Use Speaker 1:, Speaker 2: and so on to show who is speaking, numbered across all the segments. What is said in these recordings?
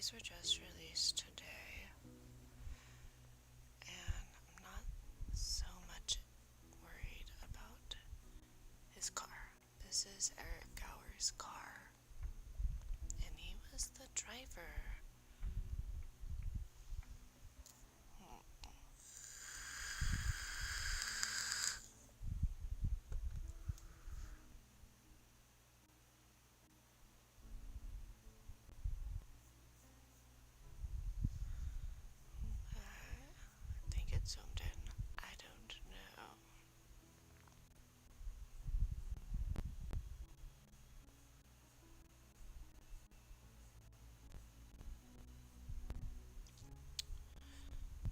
Speaker 1: these were just released today, and I'm not so much worried about his car. This is Eric Gower's car, and he was the driver. I think it zoomed in. I don't know.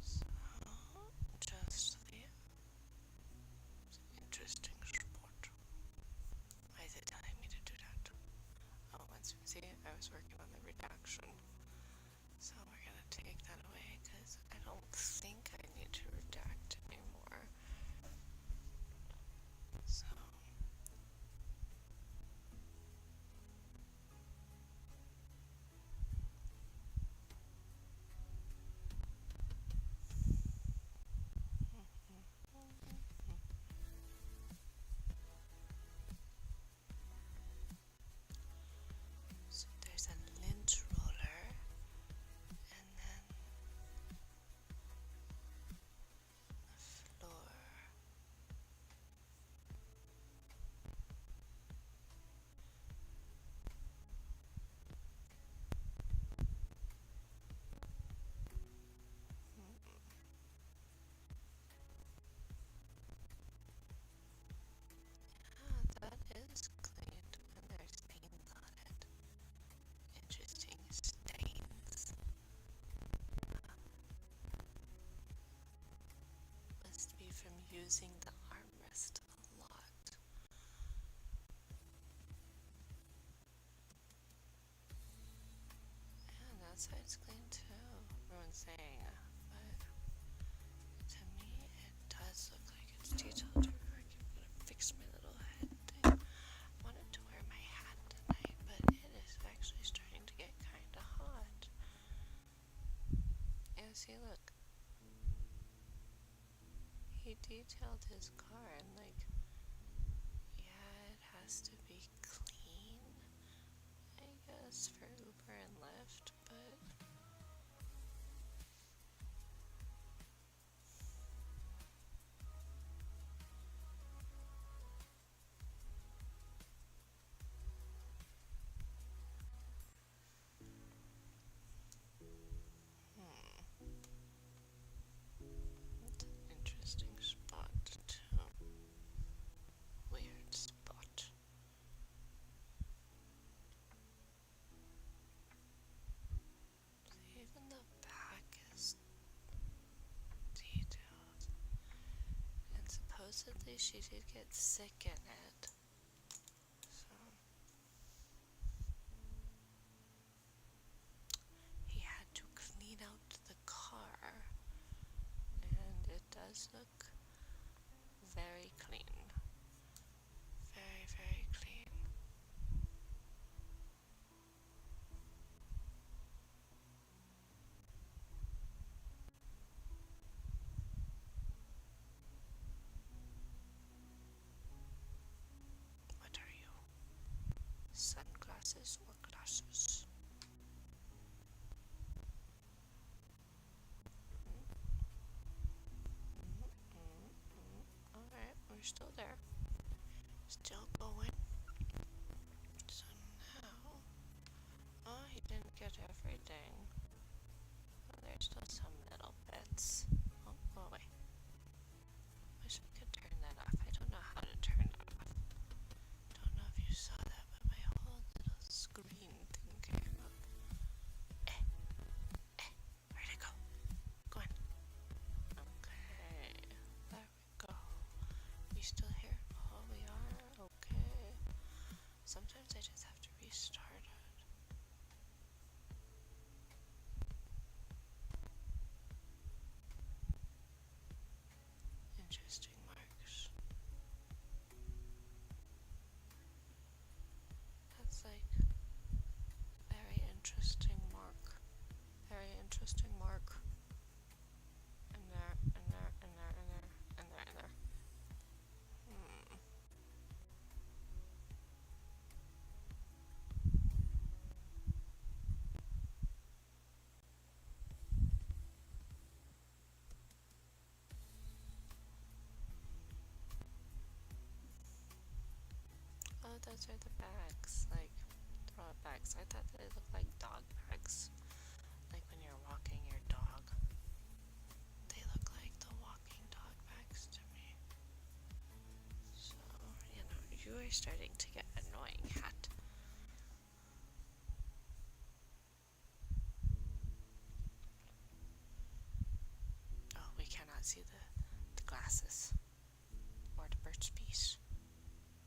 Speaker 1: So, just the interesting spot. Why is it telling me to do that? Oh, once you see, I was working on the redaction. So we're gonna take that away because I don't think I need to redact anymore. So so there's a lint roller, and then a floor. Ah, that is cleaned, and there's stains on it. Interesting stains. Must be from using the armrest a lot. And that side's clean too. Everyone's saying, but to me it does look like it's detailed. I'm gonna fix my little head thing. I wanted to wear my hat tonight, but it is actually starting to get kinda hot. And see, look. He detailed his car and like, yeah, it has to be clean, I guess, for Uber and Lyft, but it's an interesting spot too. Weird spot. Even the back is detailed. And supposedly she did get sick in it. So he had to clean out the car. And it does look very clean. Very, very clean. What are you? Sunglasses or glasses? Alright, we're still there. Still going. So now, oh, he didn't get everything. Oh, there's still some little bits. Oh, go away. Wish I could turn that off. I don't know how to turn it off. Don't know if you saw that, but my whole little screen thing came up. Where'd it go? Go on. Okay, there we go. We still here? Oh, we are? Okay. Sometimes I just have to restart it. Interesting marks. That's like very interesting mark. those are the bags, like throw out bags. I thought they looked like dog bags, like when you're walking your dog. They look like the walking dog bags to me. So, you know, you are starting to get annoying, hat. Oh, we cannot see the glasses or the birch piece.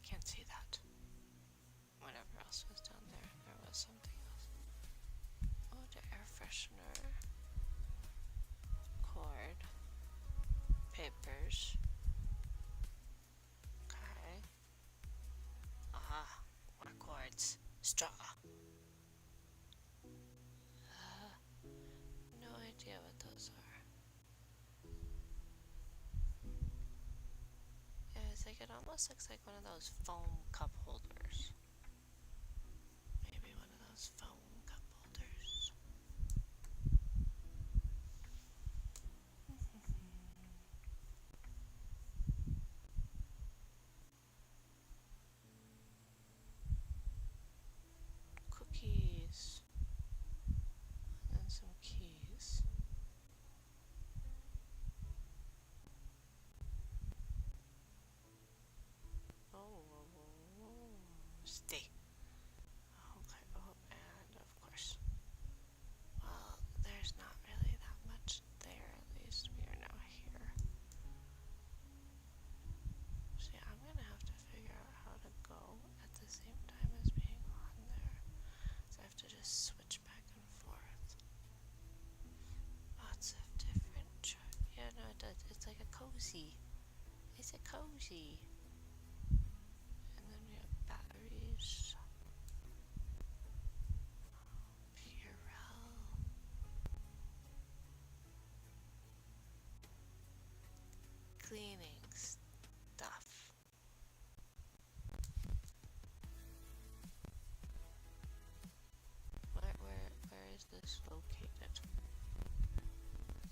Speaker 1: Can't see that. Whatever else was down there, there was something else. Oh, the air freshener, cord, papers. Okay. Aha, more cords. Straw. No idea what those are. Yeah, it's like it almost looks like one of those foam cup holders. Maybe one of those foam cup holders. Cookies. And some keys. Oh, stay. Okay, oh, and of course. Well, there's not really that much there, at least. We are now here. See, I'm gonna have to figure out how to go at the same time as being on there. So I have to just switch back and forth. Lots of different yeah, no, it does. It's like a cozy. It's a cozy. And then we have batteries. Purell. Cleaning stuff. Where is this located?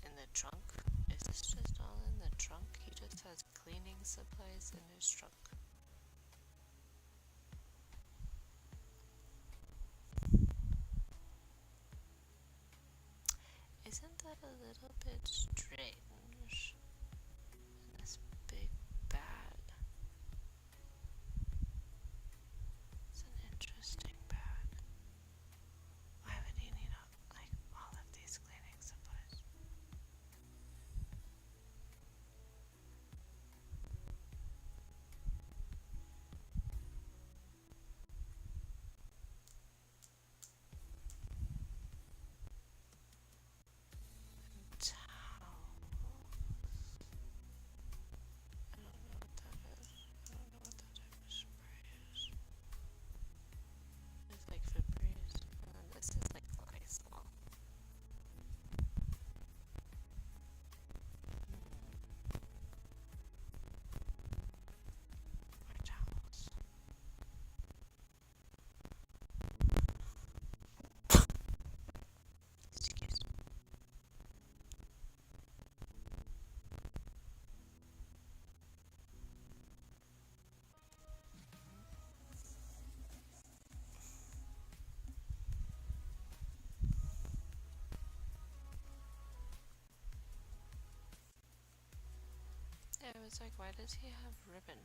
Speaker 1: In the trunk? Is this just all in the trunk? He just has cleaning supplies in his trunk. Isn't that a little bit strange? This big bag. It's an interesting bag. Why would he need like all of these cleaning supplies? Yeah, I was like, why does he have ribbon?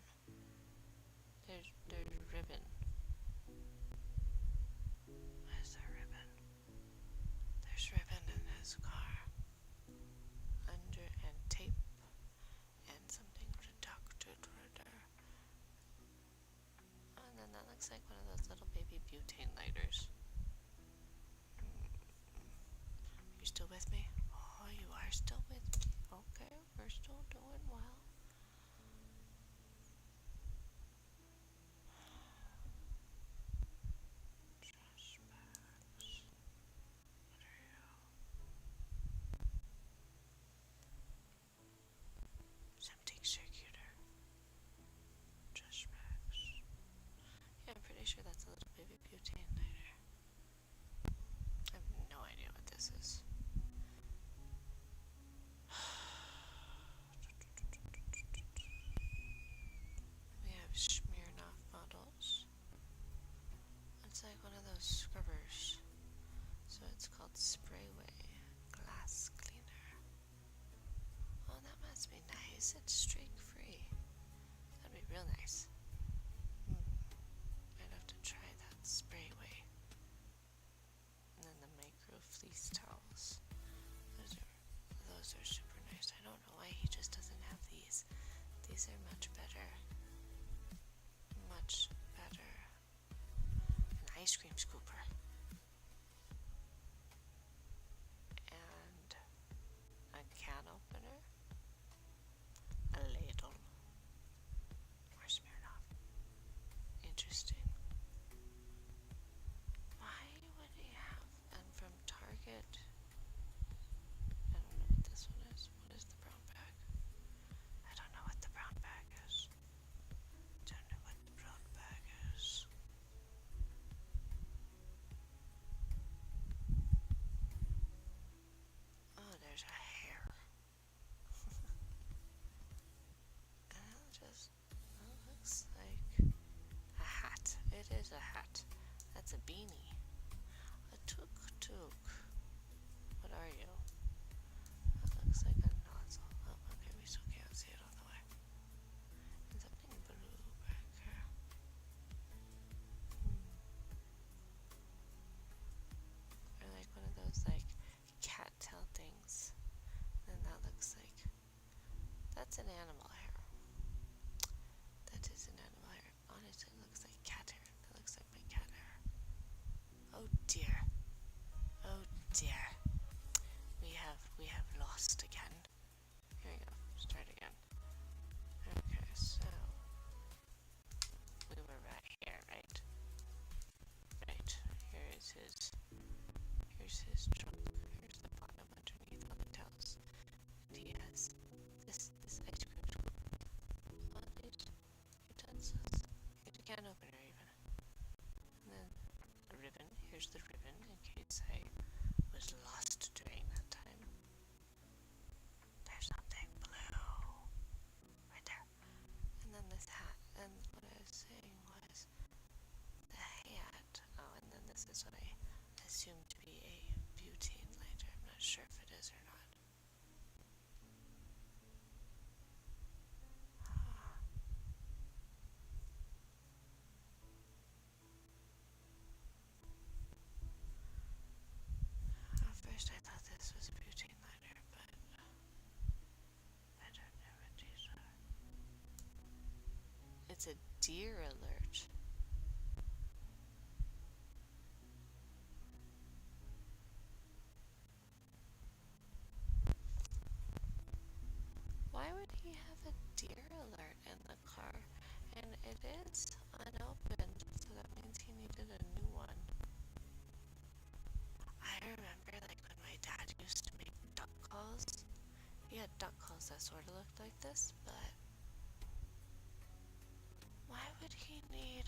Speaker 1: There's ribbon. Where's the ribbon? There's ribbon in his car. Under and tape and something redacted right there. And then that looks like one of those little baby butane lighters. You still with me? Oh, you are still with me. Okay, we're still doing well. It's like one of those scrubbers. So it's called Sprayway Glass Cleaner. Oh, that must be nice. It's streak free. That'd be real nice. I'd have to try that Sprayway. And then the micro fleece towels. Those are super nice. I don't know why he just doesn't have these. These are much better. Much better. An ice cream scooper. And a can opener. A ladle. Or Smirnoff. Interesting. Why would he have? And from Target. I don't know what this one is. What is the brown bag? I don't know what the brown bag is. Don't know what the brown bag is. Oh, there's a hair. And it looks like a hat. It is a hat. That's a beanie. A tuk-tuk. What are you? That looks like a nozzle. Oh, okay, we still can't see it on the way. There's something blue back here. Or like one of those like cattail things. And that looks like that's an animal hair. That is an animal hair. Honestly, it looks like cat hair. That looks like my cat hair. Oh dear. Oh dear. We have lost again. Here we go. Start again. Okay, so we were right here, right? Right. Here's his trunk. Here's the bottom underneath all the towels. And he has this ice cream scoop. All these utensils. Here's a can opener even. And then a ribbon. Here's the ribbon in case I was lost during that time. There's something blue right there. And then this hat. And what I was saying was the hat. Oh, and then this is what I assume to be a butane lighter. I'm not sure if it is or not. At first I thought this was a butane lighter, but I don't know what these are. It's a deer alert. Why would he have a deer alert in the car? And it is unopened, so that means he needed a new one. I remember like when my dad used to make duck calls. He had duck calls that sort of looked like this, but why would he need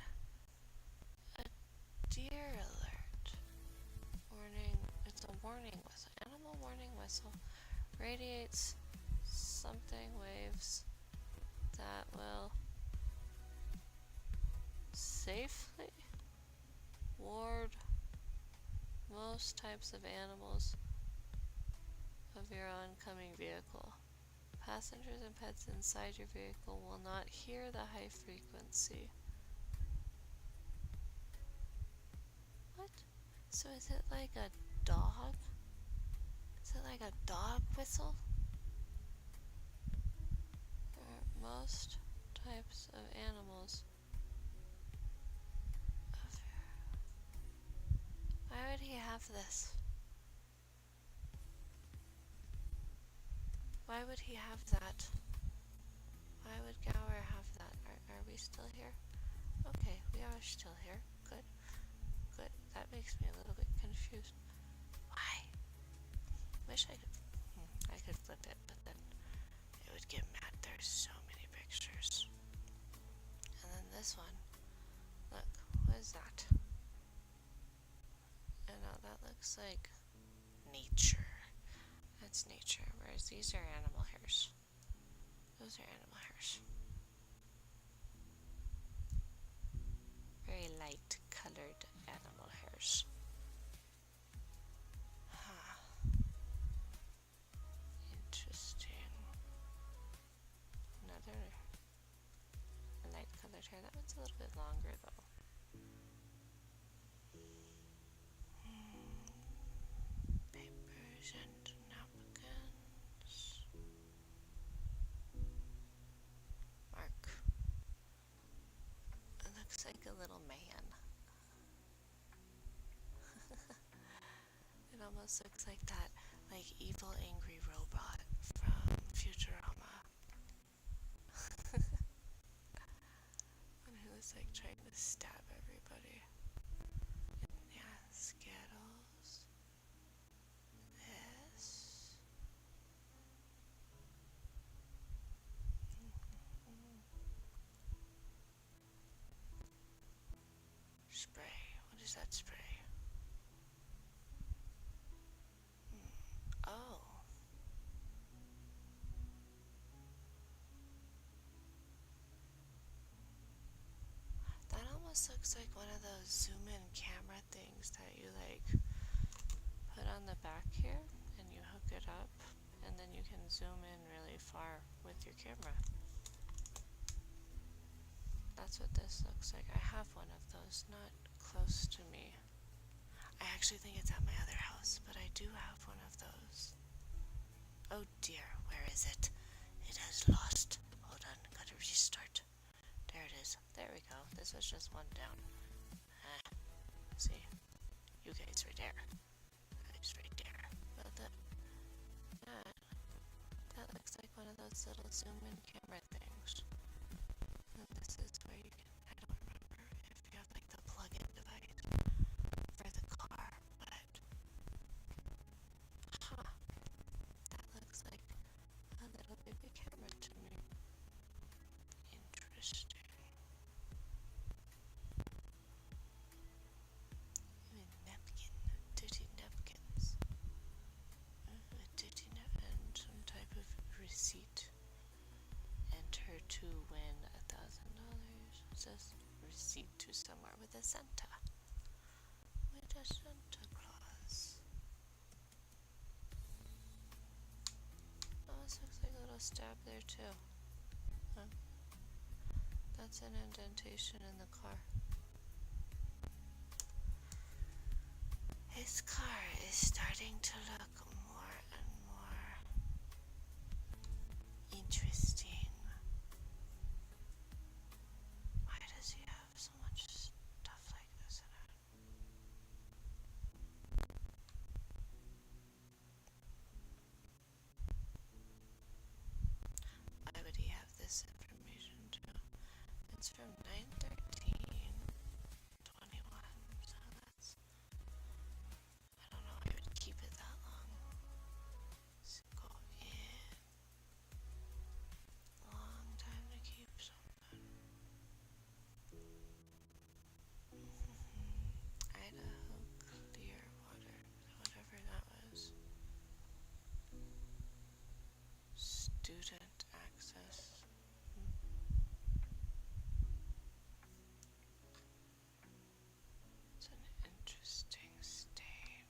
Speaker 1: a deer alert? Warning, it's a warning whistle. Animal warning whistle radiates something waves that will safely ward most types of animals of your oncoming vehicle. Passengers and pets inside your vehicle will not hear the high frequency. What? So is it like a dog? Is it like a dog whistle? Most types of animals. Why would he have this? Why would he have that? Why would Gower have that? Are we still here? Okay, we are still here. Good. Good. That makes me a little bit confused. Why? Wish I could flip it, but then it would get mad. There's so many pictures. And then this one. Look, what is that? And now that looks like nature. That's nature, whereas these are animal hairs. Those are animal hairs. Very light colored animal That's a little bit longer though. Papers and napkins. Mark. It looks like a little man. It almost looks like that, like, evil angry robot from Futurama. And he was like trying to stab everybody. Yeah, Skittles. This. Spray. What is that spray? Oh. That almost looks like one of those zoom in camera things that you like put on the back here and you hook it up and then you can zoom in really far with your camera. That's what this looks like. I have one of those, not close to me. I actually think it's at my other house, but I do have one of those. Oh dear, where is it? It has lost. Hold on, gotta restart. There it is. There we go. This was just one down. See? You guys right there. Guys right there. Well, that looks like one of those little zoom-in camera things. And this is where you can, I don't remember if you have like the plug-in device for the car, but that looks like a little baby camera to me. Interesting. Napkin, dirty napkins. And some type of receipt. Enter to win $1,000. It says receipt to somewhere with a Santa. With a Santa Claus. Oh, this looks like a little stab there too. Huh. That's an indentation in the car. His car is starting to look more and more interesting. Why does he have so much stuff like this in it? Why would he have this information too? It's from 9/13/21, so that's, I don't know, I would keep it that long. Let's go in. Long time to keep something. Idaho Clearwater, whatever that was. Student access. It's an interesting stain.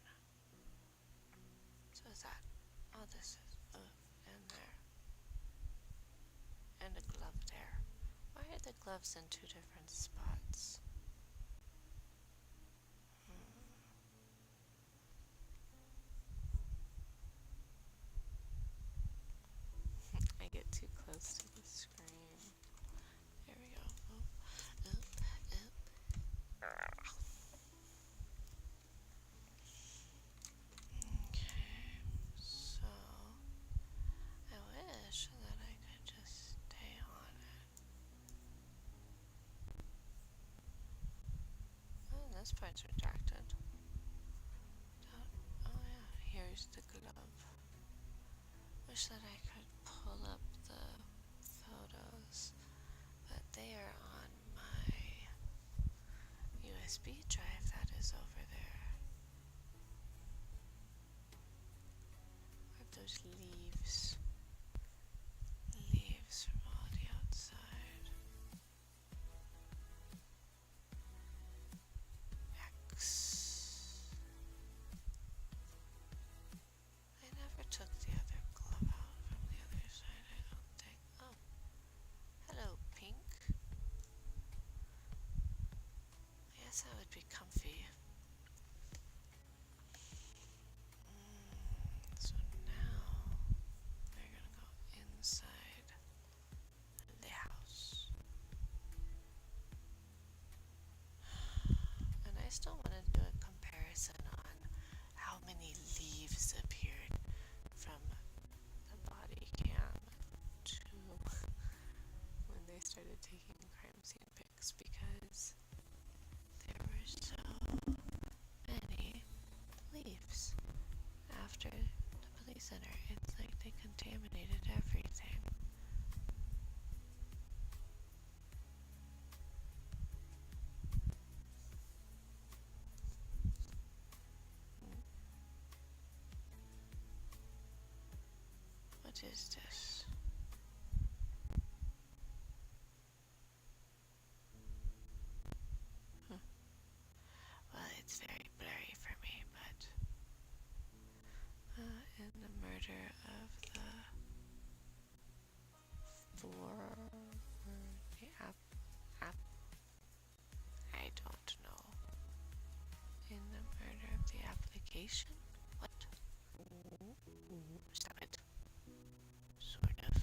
Speaker 1: So is that? Oh, this is and there. And a glove there. Why are the gloves in two different spots? I get too close to the screen. There we go. Okay, so I wish that I could just stay on it. Oh, this part's redacted. Oh yeah, here's the glove. Wish that I could pull up the photos, but they are on my USB drive that is over there. What are those leaves? Leaves from all the outside. X. I never took the other glove out from the other side, I don't think. Oh. Hello, Pink. still want to do a comparison on how many leaves appeared from the body cam to when they started taking crime scene pics, because there were so many leaves after the police center. It's like they contaminated everything. What is this? Well, it's very blurry for me, but in the murder of the I don't know. In the murder of the application? What? Stop it. Sort of.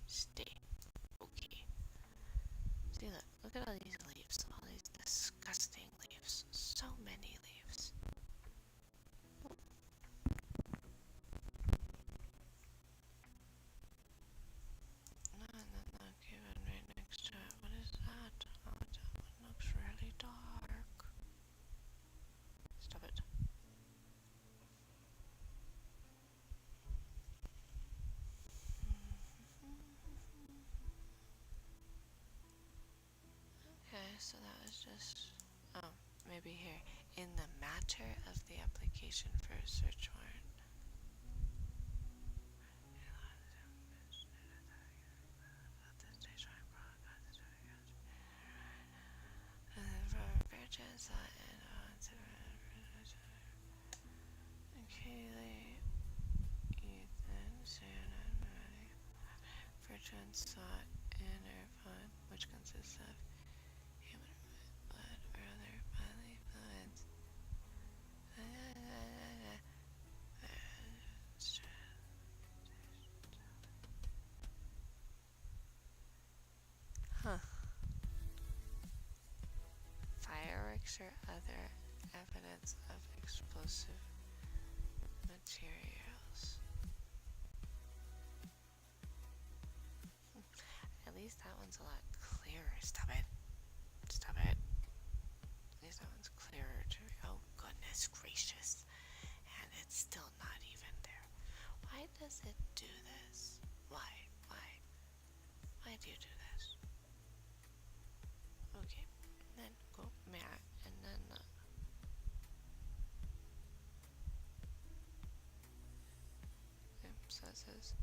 Speaker 1: Stay. Okay. See, look at all these leaves. All these disgusting leaves. So many leaves. No, given right next to it. What is that? Oh, that one looks really dark. Stop it. Okay, so that was just, maybe here. In the matter of the application for a search warrant. Kaylee, Ethan, Shannon, Maddie, Bertrand sought in Irvine, which consists of human blood or other bodily fluids. Huh. Fireworks or other evidence of explosive materials. At least that one's a lot clearer. Stop it. Stop it. At least that one's clearer to me. Oh, goodness gracious. And it's still not even there. Why does it do this? Why? Why do you do this? Okay. Then go matte. And then so it says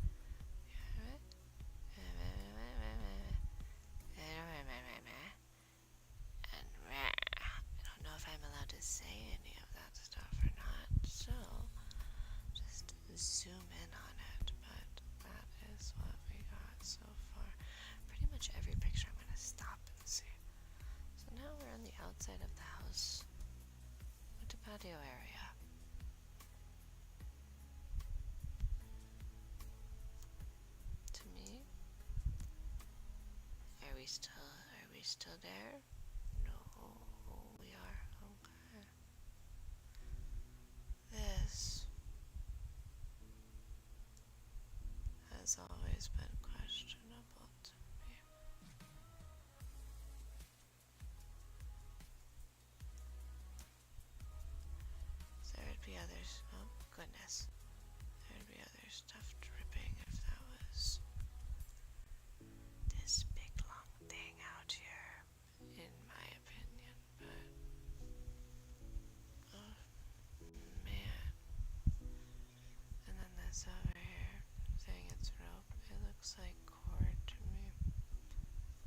Speaker 1: I don't know if I'm allowed to say any of that stuff or not, so just zoom in on it, but that is what we got so far. Pretty much every picture I'm going to stop and see. So now we're on the outside of the house with the patio area. To me, are we still there? No, we are. Okay. This has always been questionable to me. There would be others. Oh, goodness. There would be other stuff dripping if that was this big long thing out here, in my opinion, but oh man. And then this over here saying it's rope. It looks like cord to me.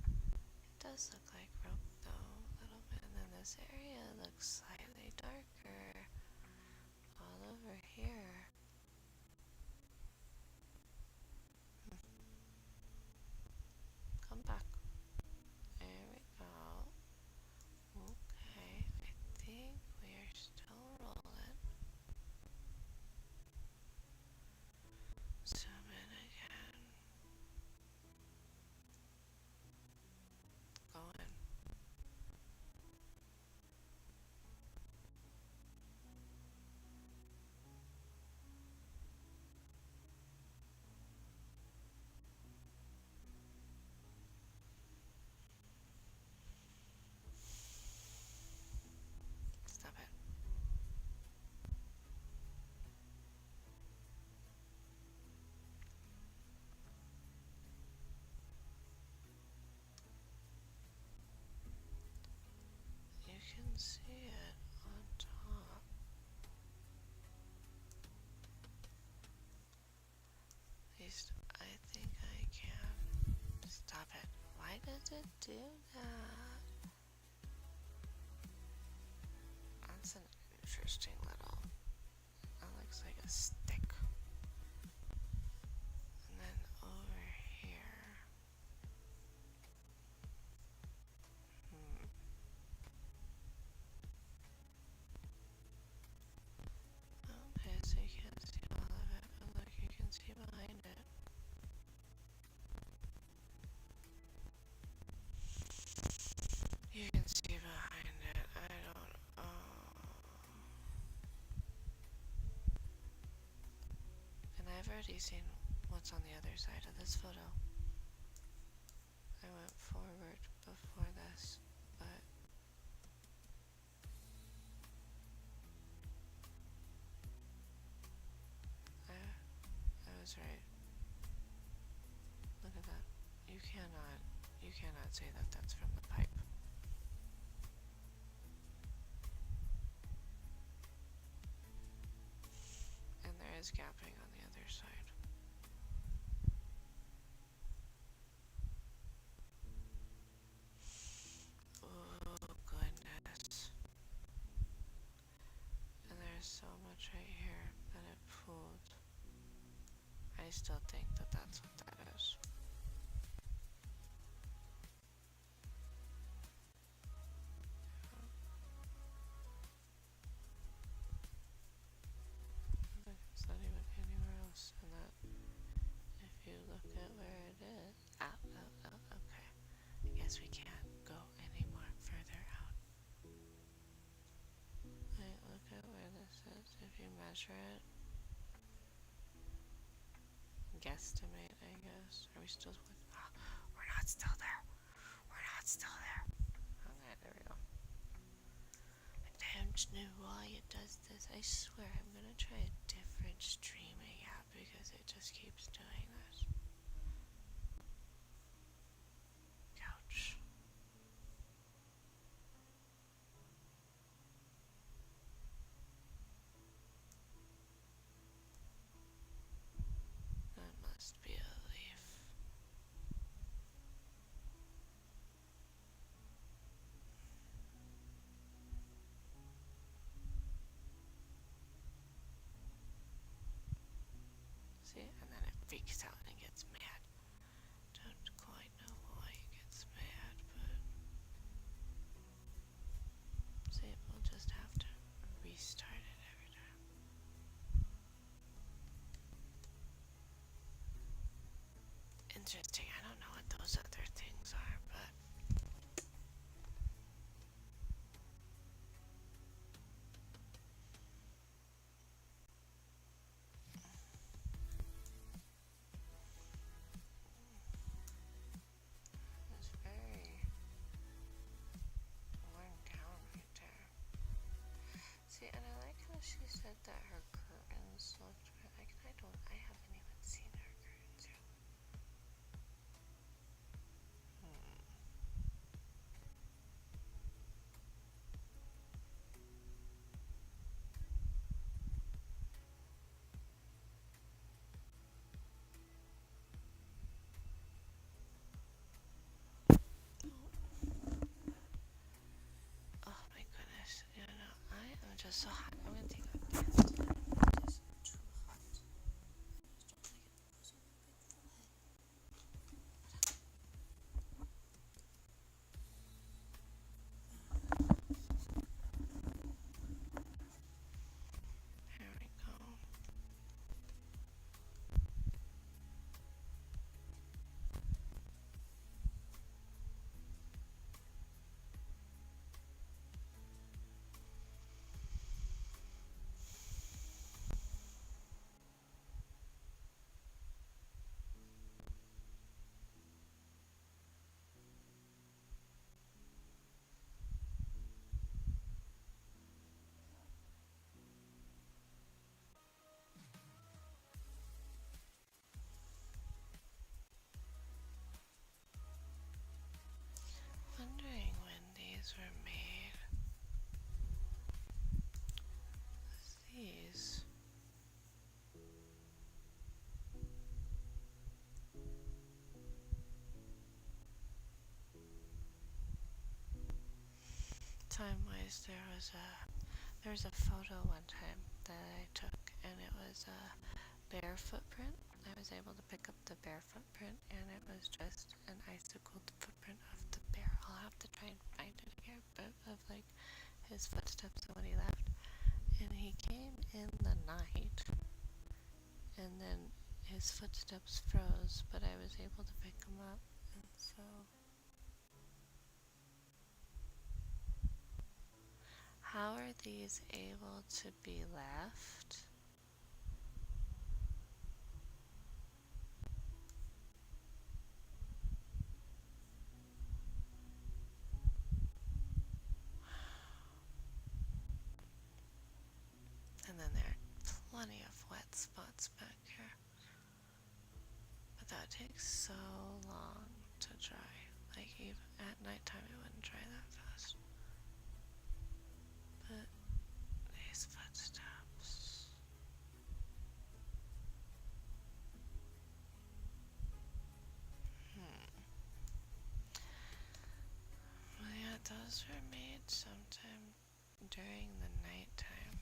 Speaker 1: It does look like rope though, a little bit. And then this area looks slightly darker all over here. Come back. There we go. Okay, I think we're still rolling. Zoom in again. Going. do that. That's an interesting little. That looks like a stick. And then over here. Okay, so you can't see all of it, but look, you can see behind it. You can see behind it. I don't. And I've already seen what's on the other side of this photo. I went forward before this, but I was right. Look at that. You cannot say that that's from the pipe. And there is gapping on the other side. Oh goodness. And there's so much right here that it pulled. I still think that that's what that is. It's not even anywhere else. And that, if you look at where it is, okay. I guess we can't go any more further out. Wait, look at where this is. If you measure it, guesstimate, I guess. Are we still? We're not still there. We're not still there. Okay, there we go. I don't know why it does this. I swear I'm gonna try a different streaming app because it just keeps doing this. Couch. That must be a leaf. See? And then it freaks out and gets mad. Don't quite know why it gets mad, but see, we'll just have to restart it every time. Interesting. I don't know what those other things are, but it's very worn down right there. See, and I like how she said that her curtains looked like I haven't even seen her curtains yet. Oh my goodness. You know, I am just so hot. I'm gonna take a dance. It is too hot. There we go. Wondering when these were made. These. time-wise, there was a photo one time that I took, and it was a bear footprint. I was able to pick up the bear footprint, and it was just an icicled footprint of the bear. I'll have to try and find it again, but of like his footsteps when he left. And he came in the night, and then his footsteps froze, but I was able to pick him up, and so... How are these able to be left? And then there are plenty of wet spots back here. But that takes so long to dry. Like even at nighttime it wouldn't dry that fast. But these footsteps. Well, yeah, those were made sometime during the nighttime.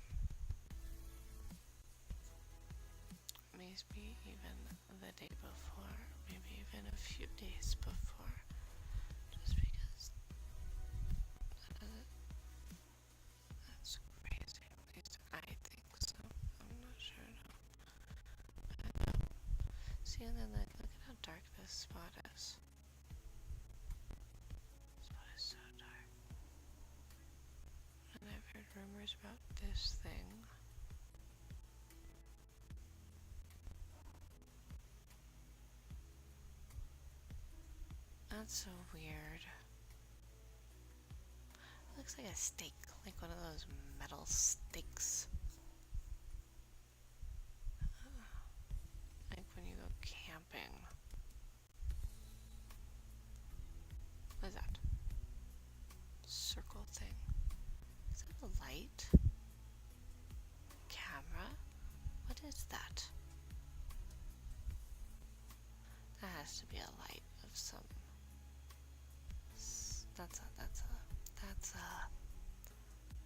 Speaker 1: Maybe even the day before, maybe even a few days before. Just because that's crazy. At least I think so. I'm not sure though. See, and then like, look at how dark this spot is. This spot is so dark. And I've heard rumors about this thing. That's so weird. It looks like a steak, like one of those metal stakes. Like when you go camping. What is that? Circle thing. Is that a light? Camera? What is that? That has to be a light of some... That's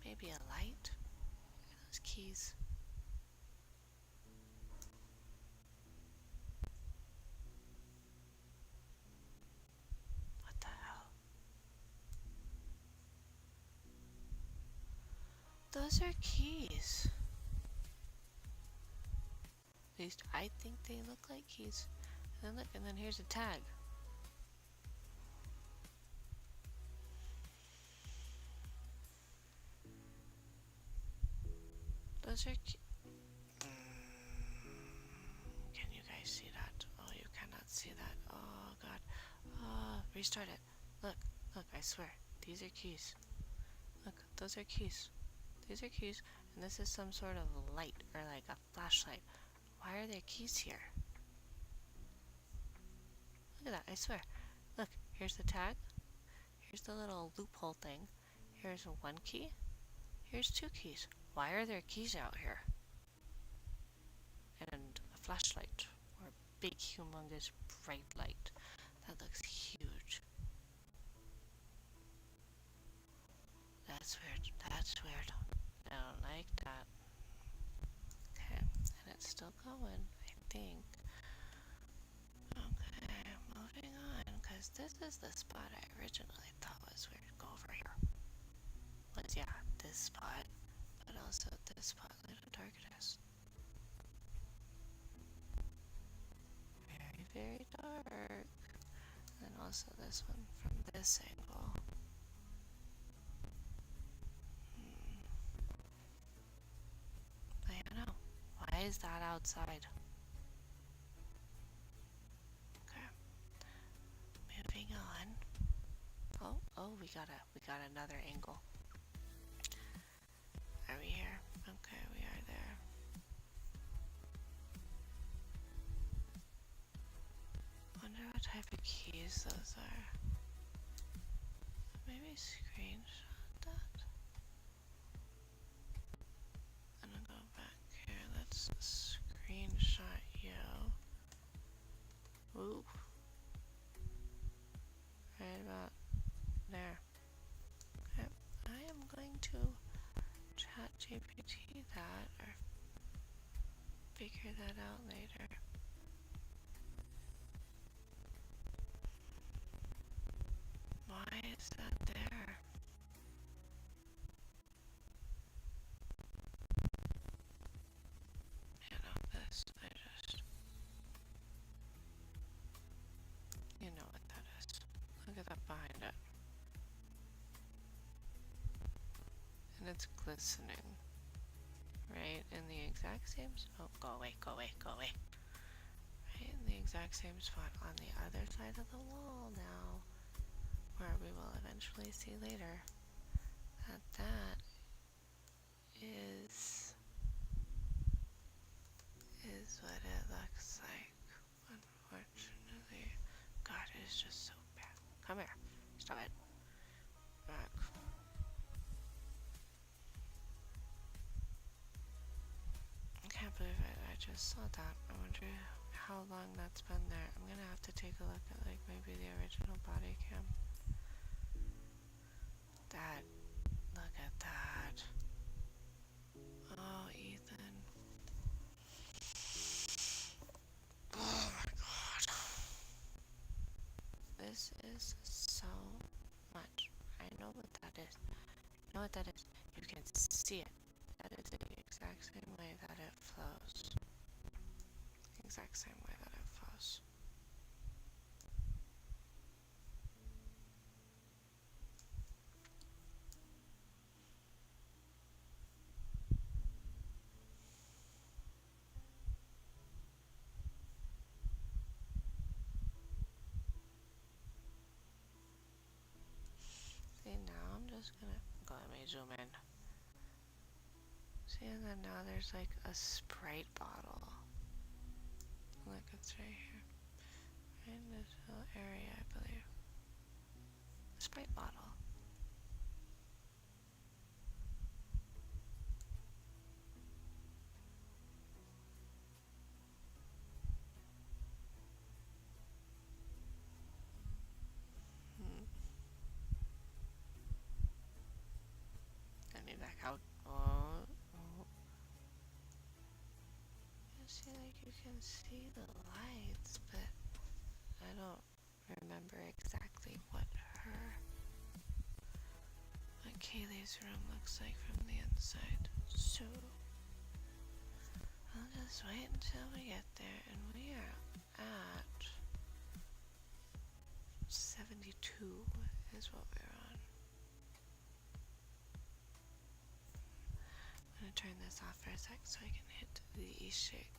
Speaker 1: maybe a light? Look at those keys. What the hell? Those are keys. At least I think they look like keys. And then look, and then here's a tag. Those are Can you guys see that? Oh, you cannot see that. Oh, God. Oh, restart it. Look, I swear. These are keys. Look, those are keys. These are keys, and this is some sort of light, or like a flashlight. Why are there keys here? Look at that, I swear. Look, here's the tag. Here's the little loophole thing. Here's one key. Here's two keys. Why are there keys out here? And a flashlight, or a big, humongous, bright light. That looks huge. That's weird. That's weird. I don't like that. Okay, and it's still going, I think. Okay, moving on, because this is the spot I originally thought was weird. Go over here. Was, yeah, this spot, but also this spot. Look how dark it is. Very, very dark. And also this one from this angle. I don't know. Why is that outside? Okay. Moving on. Oh, we got another angle. Are we here? Okay, we are there. Wonder what type of keys those are. Maybe screenshot that. I'm gonna go back here. Let's screenshot you. Ooh. Right about there. Okay. I am that or figure that out later. Why is that there? You know, this, you know what that is. Look at that behind it. And it's glistening. Right? In the exact same, oh, go away, go away, go away. Right? In the exact same spot on the other side of the wall now, where we will eventually see later that that is what it looks like. Unfortunately, God, it is just so bad. Come here, stop it. Back. I can't believe it. I just saw that. I wonder how long that's been there. I'm gonna have to take a look at like maybe the original body cam. That. Look at that. Oh, Ethan. Oh my God. This is so much. I know what that is. You know what that is? You can see it. That is the exact same way that it flows. The exact same way that it flows. See, now I'm just gonna go, let me zoom in. See, and then now there's like a Sprite bottle. Look, it's right here. Right in this little area, I believe. A Sprite bottle. Let me back out. Oh. You see, like, you can see the lights, but I don't remember exactly what Kaylee's room looks like from the inside. So, I'll just wait until we get there, and we are at 72 is what we're on. I'm gonna turn this off for a sec so I can hit the shake.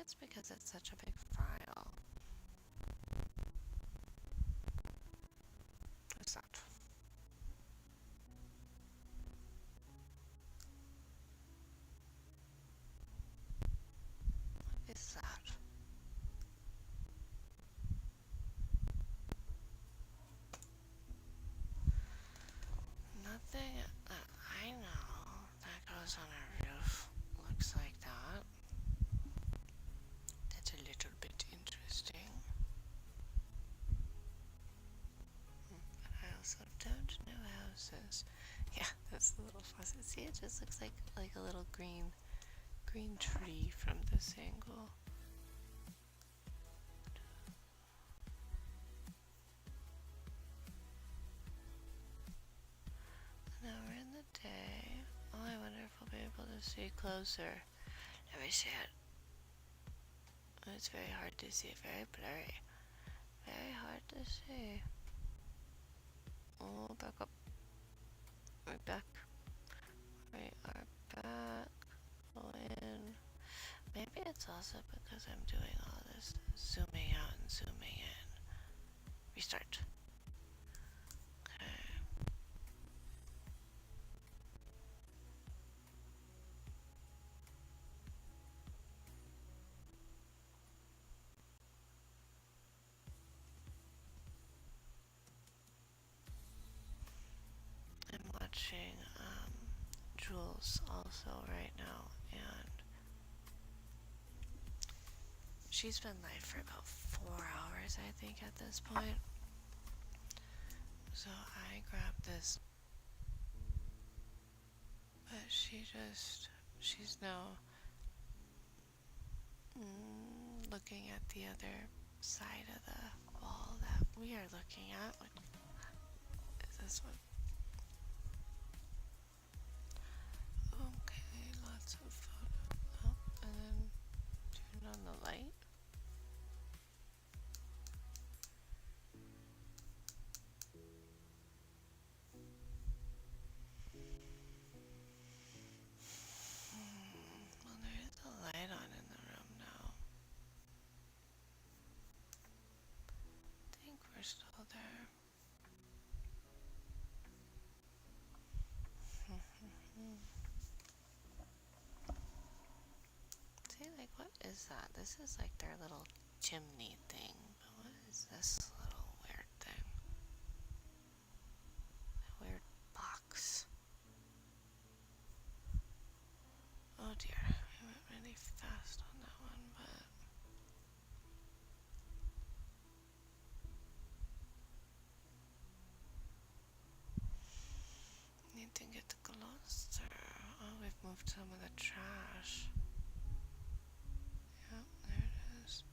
Speaker 1: That's because it's such a big file. What's that? What is that? Nothing that I know that goes on a roof looks like that. That's a little bit interesting. But I also don't know houses. Yeah, that's the little faucet. See, it just looks like a little green tree from this angle. Now we're in the day. Oh, I wonder if we'll be able to see closer. Let me see it. It's very hard to see, very blurry. Very hard to see. Oh, back up. We're back. We are back. Go in. Maybe it's also because I'm doing all this zooming out and zooming in. Restart. Okay. I'm watching Jules also right now, and she's been live for about 4 hours, I think, at this point. So I grabbed this, but she's now looking at the other side of the wall that we are looking at, which is this one. Okay, lots of photos. Oh, and then turn on the light. Well, there is a light on in the room now. I think we're still there. See, like, what is that? This is like their little chimney thing. But what is this little weird thing? A weird box. Oh dear, I went really fast on that one, but need to get closer. Oh, we've moved some of the trash. Yep, there it is.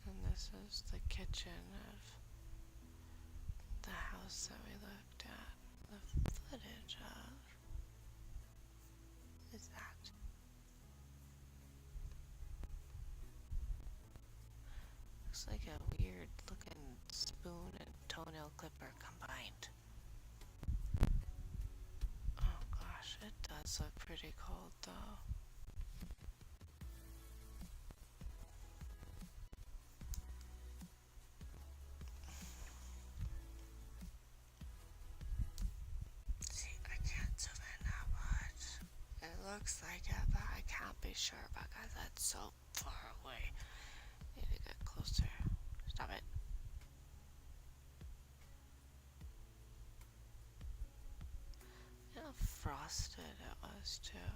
Speaker 1: And this is the kitchen of the house that we looked at. The footage of. What is that? Looks like a weird looking spoon and toenail clipper combined. Oh gosh, it does look pretty cold though. See, I can't zoom in that much. It looks like it, but I can't be sure because that's so far away. Need to get closer. Stop it. You know how frosted it was too.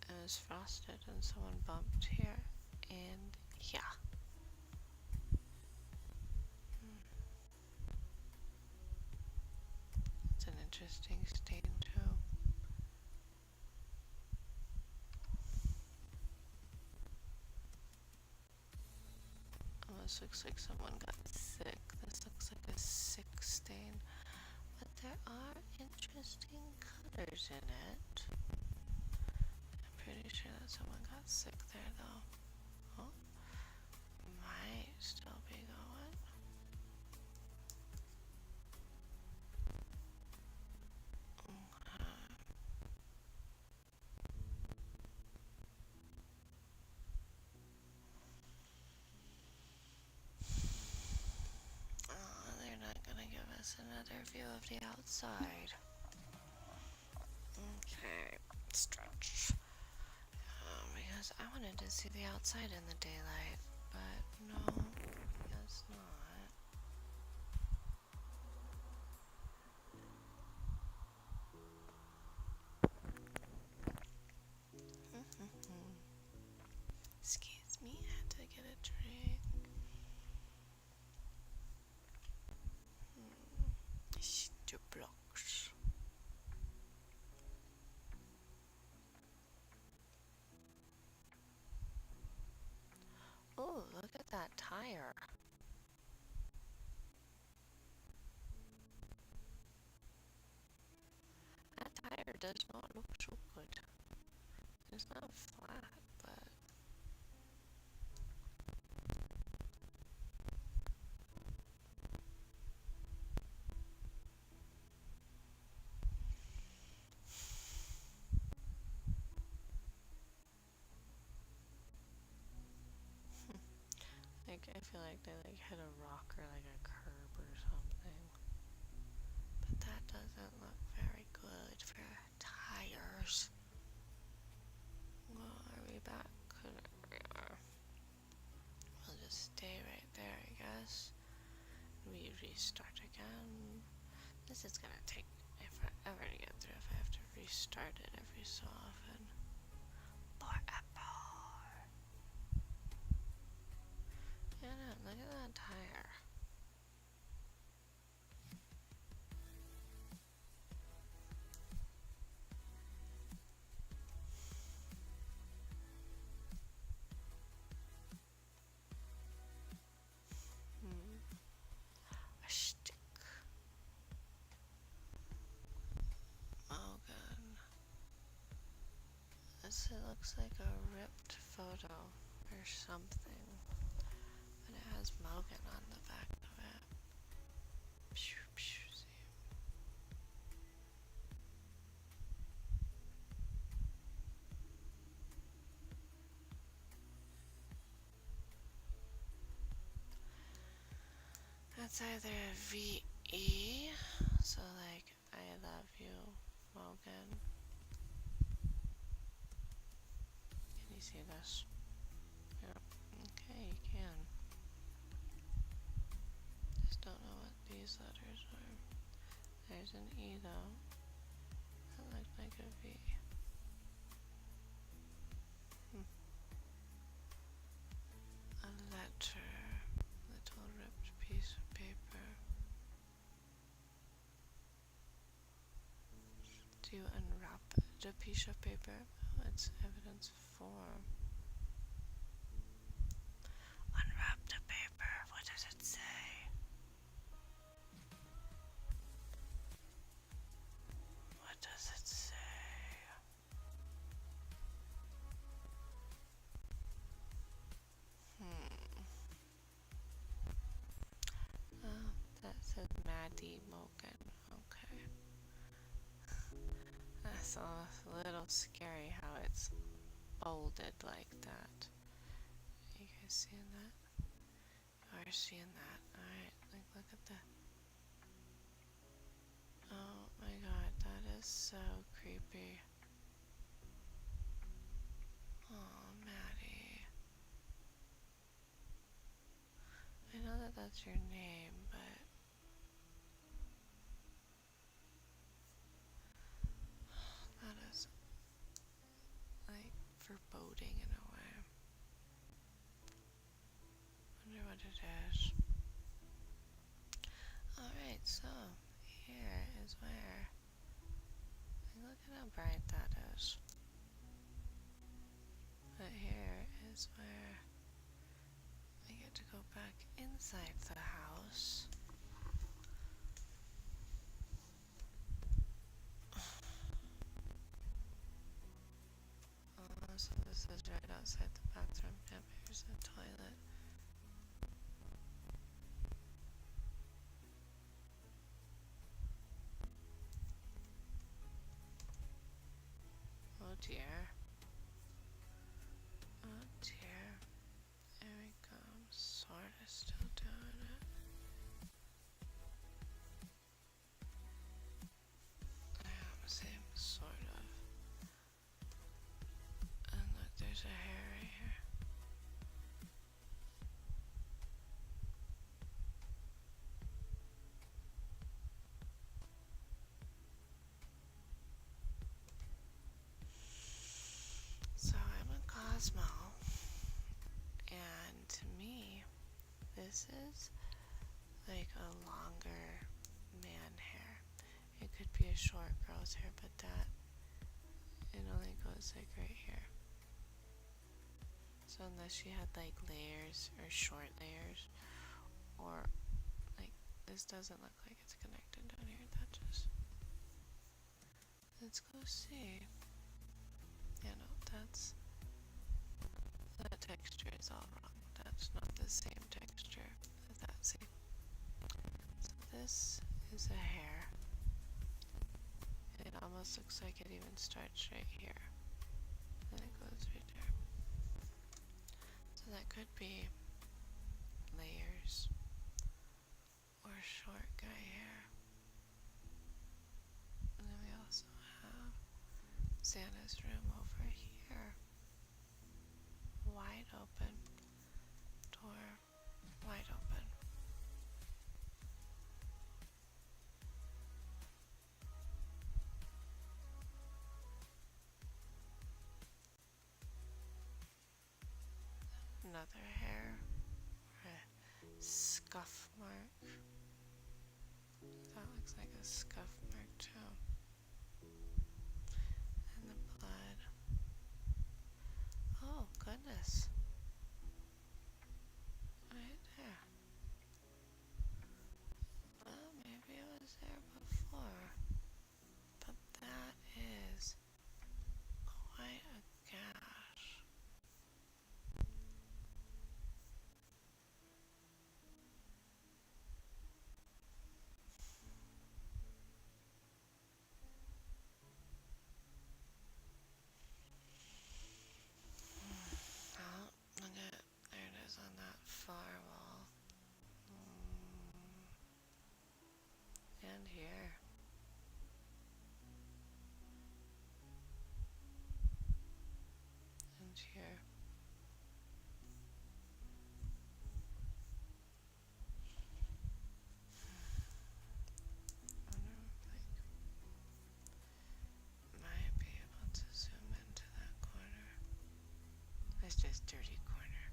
Speaker 1: It was frosted and someone bumped here and yeah. It's an interesting stain too. Oh, this looks like someone got sick. This looks like a sick stain. But there are interesting colors in it. I'm pretty sure that someone got sick there though. Oh, might still be going. us another view of the outside. Okay, stretch. Because I wanted to see the outside in the daylight, but no, guess not. Excuse me, I had to get a drink. Blocks. Oh, look at that tire. That tire does not look so good. It's not flat, but... Like, I feel like they like hit a rock or like a curb or something. But that doesn't look very good for tires. Well, are we back? There we are. We'll just stay right there, I guess. We restart again. This is gonna take forever to get through if I have to restart it every so often. Forever. Yeah, no, look at that tire. A stick. Oh, good. This looks like a ripped photo or something. But it has Mogan on the back of it. Pew, pew, see. That's either VE, so like, I love you, Mogan. Can you see this? Yep. Okay, you can. Just don't know what these letters are. There's an E though. That looked like a V. A letter. Little ripped piece of paper. Do you unwrap the piece of paper? Oh, it's evidence form. Unwrap the paper. What does it say? What does it say? Oh, that says Maddie Mogan. Okay. That's a little scary how it's folded like that. You guys seeing that? You are seeing that. Alright, like look at the... Oh my god, that is so creepy. Oh, Maddie. I know that that's your name, but... That is... like, foreboding in a way. Wonder what it is. Alright, so... Here is where... Like, look at how bright that is. But here is where... I get to go back inside the house. So this is right outside the bathroom. Yep, here's the toilet. Oh dear. Oh dear. There we go. I'm sorta still doing it. this is like a longer man hair. It could be a short girl's hair, but that, it only goes like right here. So unless she had like layers or short layers, or like this doesn't look like it's connected down here. That just, let's go see. Yeah, no, that texture is all wrong. That's not the same texture as that. See? So this is a hair. It almost looks like it even starts right here. And it goes right there. So that could be layers or short guy hair. And then we also have Santa's room over here. Wide open. Door wide open. Another hair. Or a scuff mark. That looks like a scuff mark too. And the blood. Oh goodness. Right there. Well, maybe it was there before. But that is quite a gash. Oh, look at, there it is on that far wall. And here. And here. I wonder if might be able to zoom into that corner. It's just dirty corner.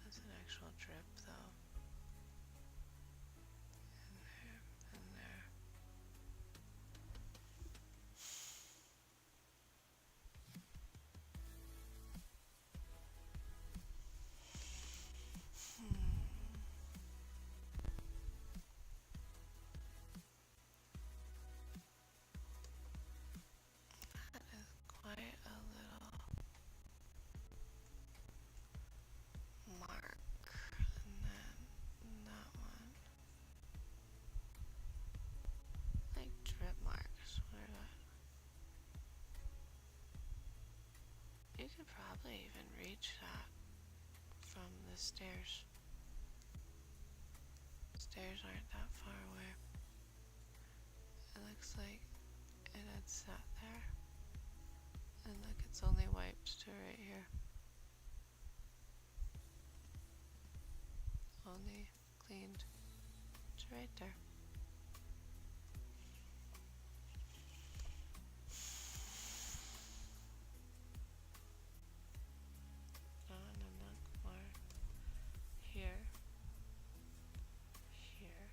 Speaker 1: That's an actual drip though. And there, and there. That is quite a little mark. And then that one. Like drip marks. What are that? You could probably even reach that from the stairs. Stairs aren't that far away. It looks like it had sat there. And look, it's only wiped to right here. Only cleaned to right there. Oh, and then look more here. Here.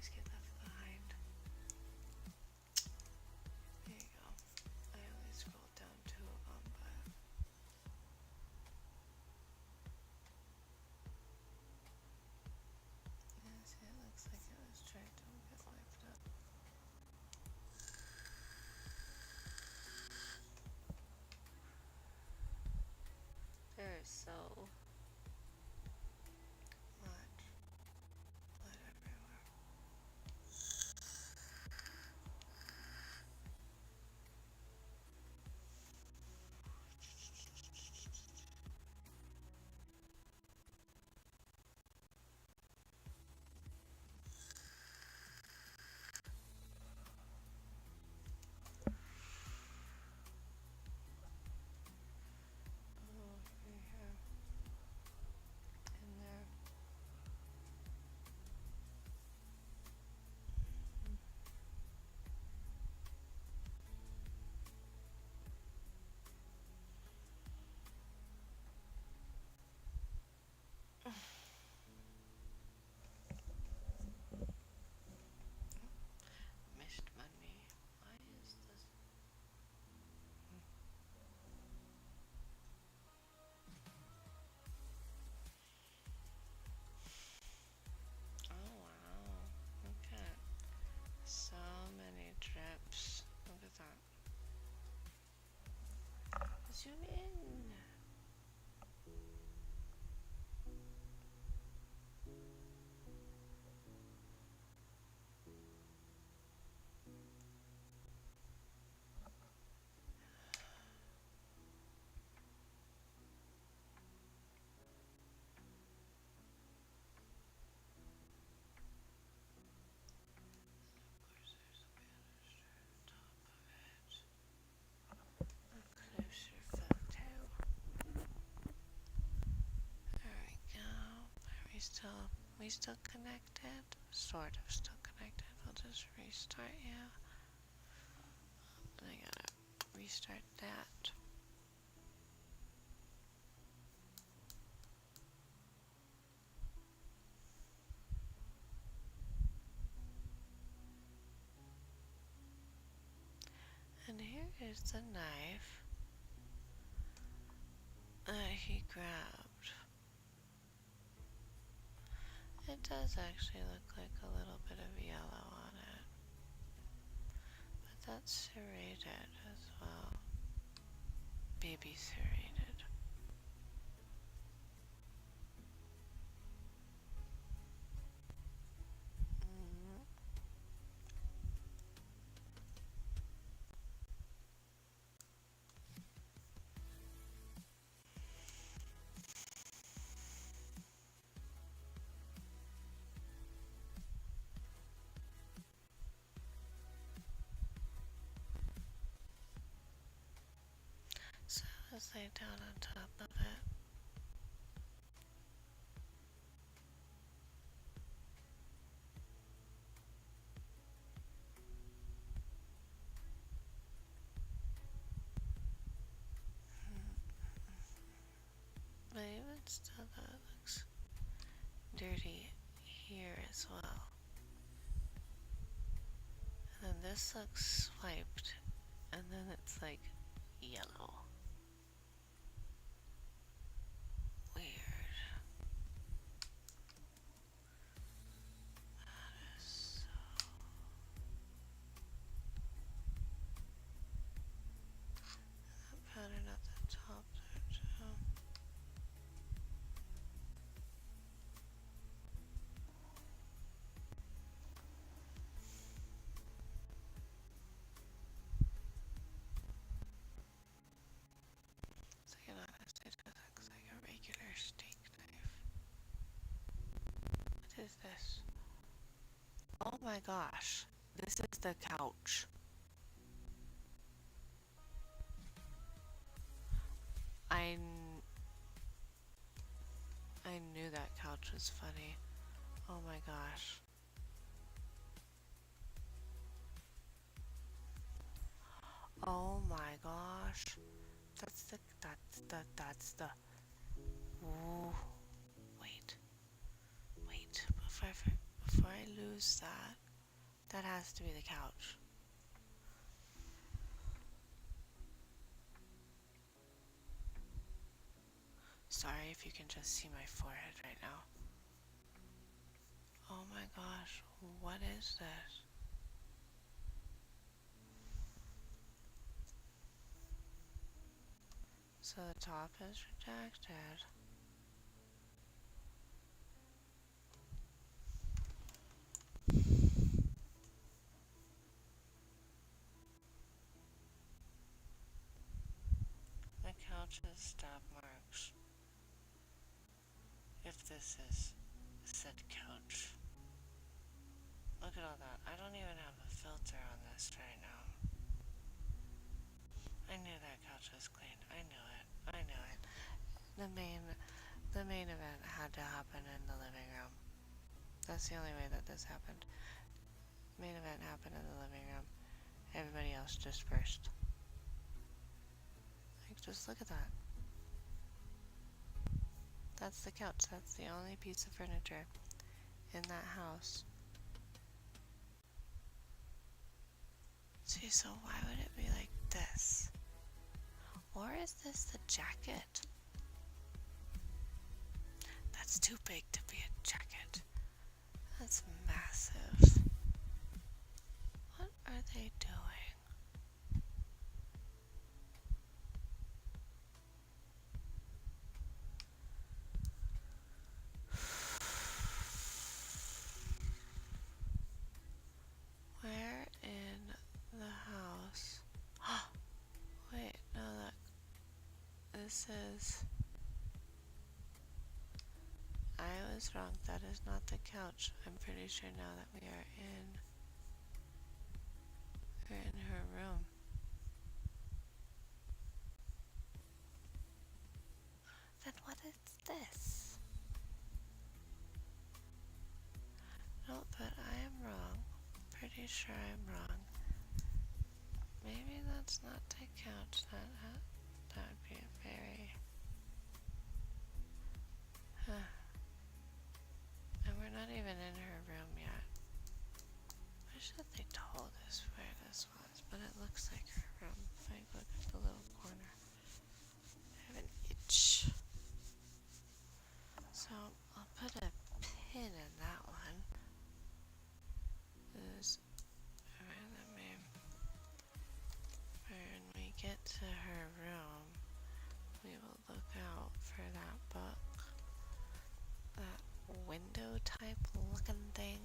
Speaker 1: always get left behind. There you go. I only scrolled down 2 of them, but yeah, see, it looks like it was trying to get wiped up. There's so much blood everywhere. Oh, right here. In there. Missed money. Why is this? Oh wow. Look at so many drips. Look at that. Zoom in. Closer photo. There we go. Are we still connected? Sort of still connected. We'll just restart, yeah. And I gotta restart that. And here is the knife that he grabbed. It does actually look like a little bit of yellow on it. But that's serrated as well. Baby serrated. So let's lay down on top of it. But even still, that looks dirty here as well. And then this looks swiped, and then it's like yellow. Weird. That is so. That pattern at the top there too. So I can honestly do that looks like a regular steak knife. What is this? Oh my gosh. This is the couch. I knew that couch was funny. Oh my gosh. Oh my gosh. That's the. Ooh. Wait. Before I lose Who's that? That has to be the couch. Sorry if you can just see my forehead right now. Oh my gosh, what is this? So the top is redacted. The couch has stab marks. If this is said couch. Look at all that. I don't even have a filter on this right now. I knew that couch was clean. I knew it. I knew it. The main event had to happen in the living room. That's the only way that this happened. Main event happened in the living room. Everybody else dispersed. Like, just look at that. That's the couch. That's the only piece of furniture in that house. See, so why would it be like this? Or is this the jacket? That's too big to be a jacket. That's massive. What are they doing? Where in the house? Wait, no, this is... I was wrong. That is not the couch. I'm pretty sure now that we're in her room. Then what is this? No, but I am wrong. Pretty sure I'm wrong. Maybe that's not the couch. That would be very... And we're not even in her room yet. Wish that they told us where this was, but it looks like her room. If I look at the little corner, I have an itch. So I'll put a pin in that one. When we get to her room, we will look out for that book. That window type looking thing.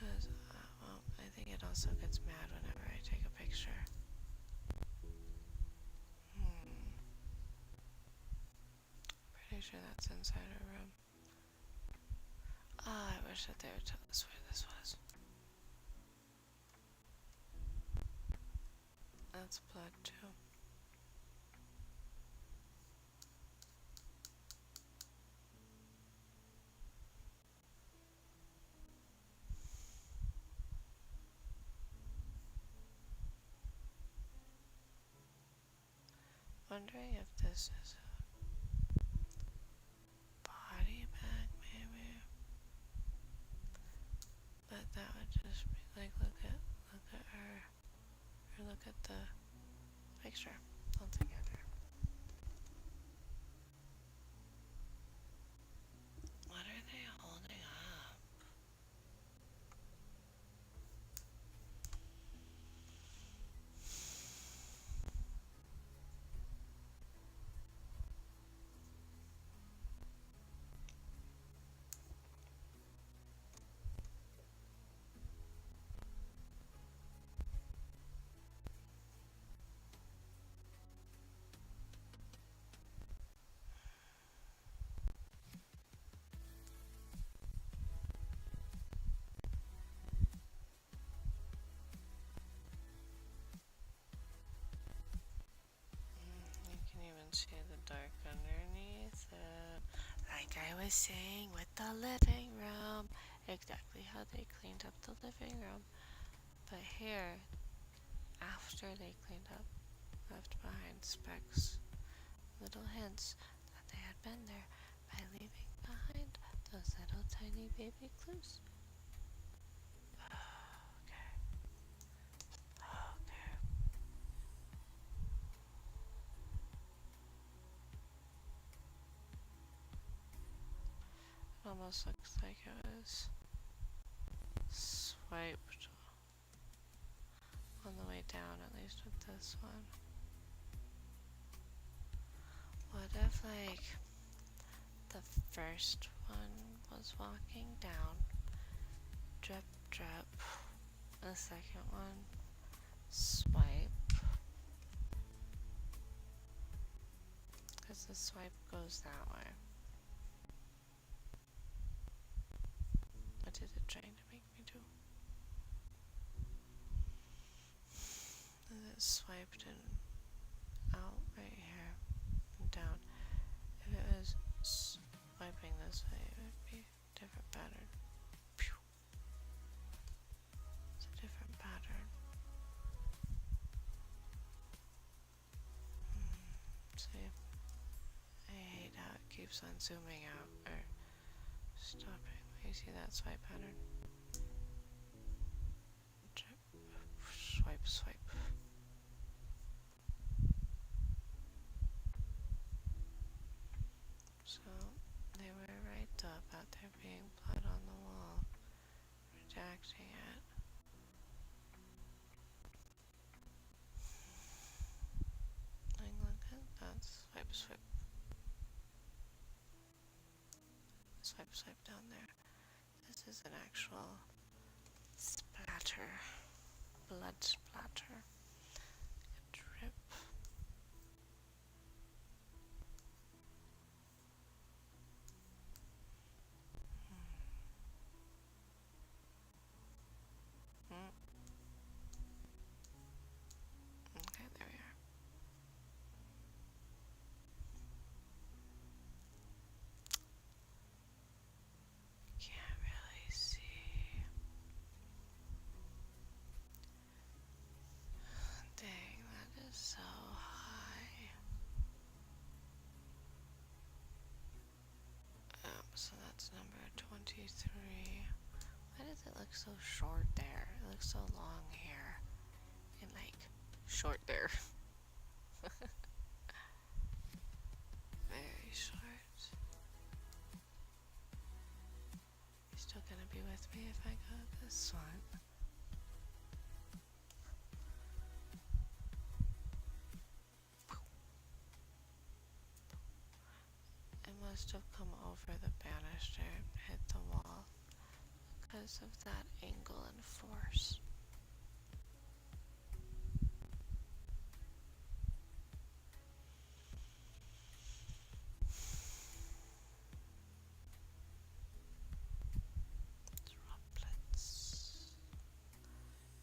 Speaker 1: Well, I think it also gets mad whenever I take a picture. Pretty sure that's inside her room. I wish that they would tell us where this was. That's blood too. Wondering if this is a body bag, maybe. But that would just be like, look at her, or look at the picture altogether. What are they holding up? You can even see the dark underneath it. Like I was saying with the living room. Exactly how they cleaned up the living room. But here, after they cleaned up, left behind specks, little hints that they had been there by leaving tiny baby clues. Okay. Okay. It almost looks like it was swiped on the way down, at least with this one. What if, like, the first one was walking down, drip, drip, the second one, swipe, because the swipe goes that way. What is it trying to make me do? And it swiped and out right here and down. If it was swiping this way, it would be a different pattern. Pew. It's a different pattern. See, I hate how it keeps on zooming out or stopping. You see that swipe pattern? Swipe, swipe. So they were right about there being blood on the wall, redacting it. Like, look at that. Swipe, swipe. Swipe, swipe down there. This is an actual splatter. Blood splatter. A drip. Okay, there we are. Can't really see. Dang, that is so high. So that's number 23. Why does it look so short there? It looks so long here. And like, short there. Very short. You still gonna be with me if I go this one? It must have come over the banister and hit the wall because of that angle and force. Droplets.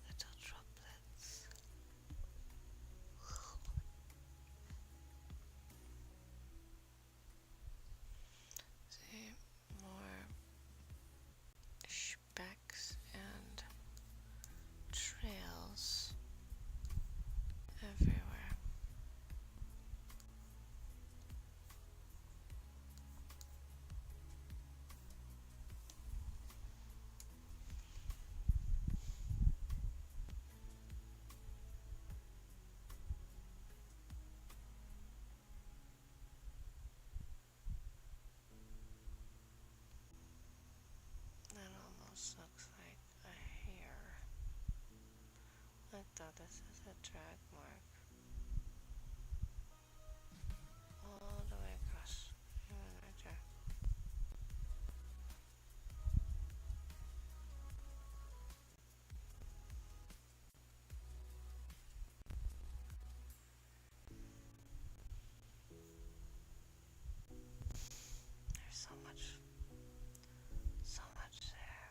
Speaker 1: Little droplets. See, more specks and trails everywhere. That almost looks like a hair. Look though, this is a drag mark. All the way across. Right there. There's so much there.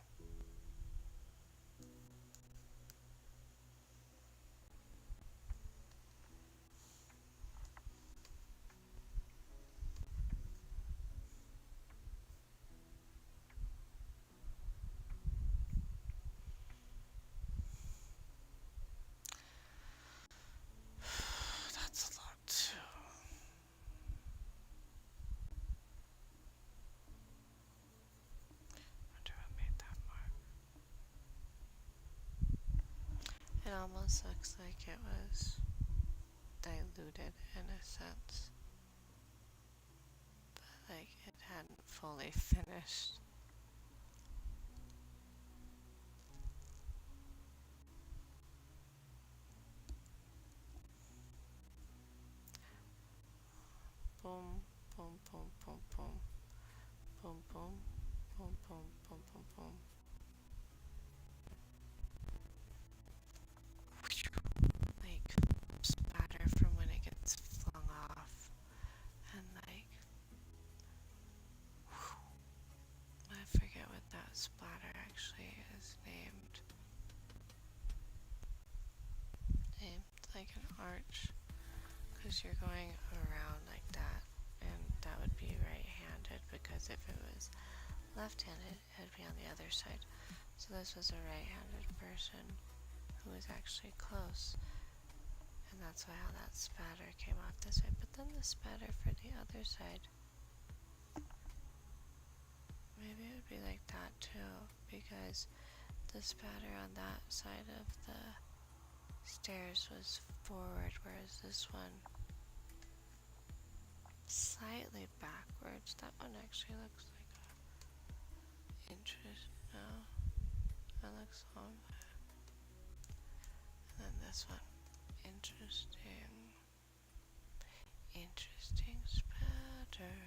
Speaker 1: almost looks like it was diluted in a sense, but like it hadn't fully finished. Boom, boom, boom, boom, boom, boom, boom, boom, boom, boom, boom, boom. Like spatter from when it gets flung off, and like I forget what that splatter actually is named. Named like an arch, because you're going around like that, and that would be right-handed, because if it was left-handed, it'd be on the other side. So this was a right-handed person who was actually close, and that's why how that spatter came off this way. But then the spatter for the other side, maybe it would be like that too, because the spatter on that side of the stairs was forward, whereas this one slightly backwards. That one actually looks like a interest. No, that looks on. And then this one, interesting, interesting spatter.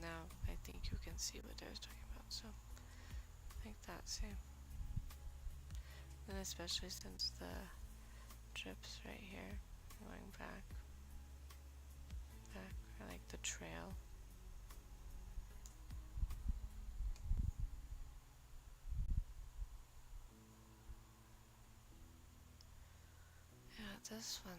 Speaker 1: Now I think you can see what I was talking about, so like that same. And especially since the drips right here going back, or like the trail. Yeah, this one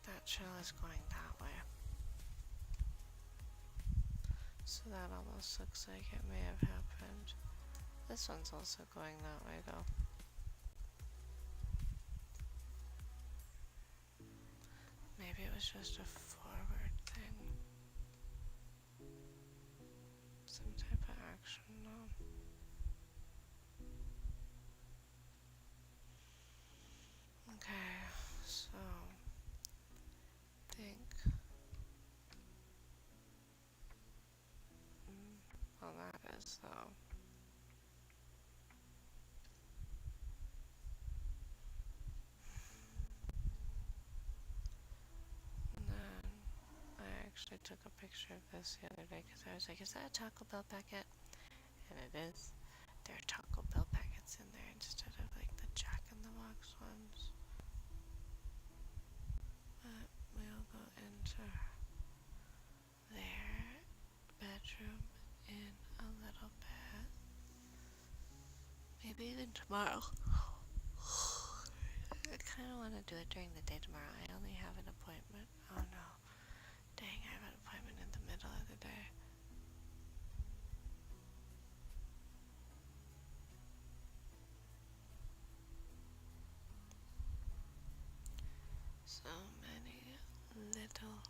Speaker 1: that trail is going that way. So that almost looks like it may have happened. This one's also going that way though. Maybe it was just a forward thing. Some type of action, no. Okay, so think. Well, that is though. And then I actually took a picture of this the other day because I was like, is that a Taco Bell packet? And it is. There are Taco Bell packets in there instead of like the Jack in the Box ones. But we'll go into their bedroom in a little bit. Maybe even tomorrow. I kind of want to do it during the day tomorrow. I only have an appointment. Oh no. Dang, I have an appointment in the middle of the day. So many little,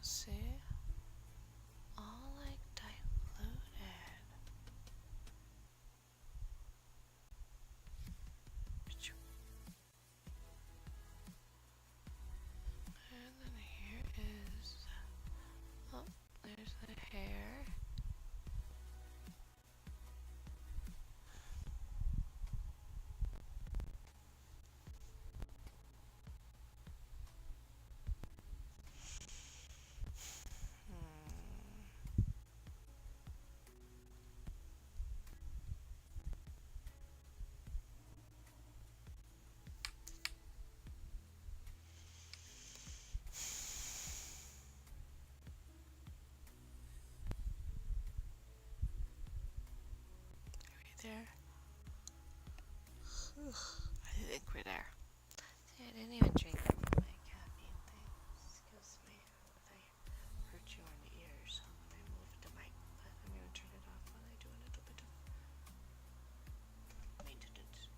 Speaker 1: see? All like diluted. And then here is, oh, there's the hair. There. I think we're there. See, I didn't even drink my caffeine thing. Excuse me if I hurt you on the ears when I move the mic, but I'm going to turn it off while I do a little bit of maintenance.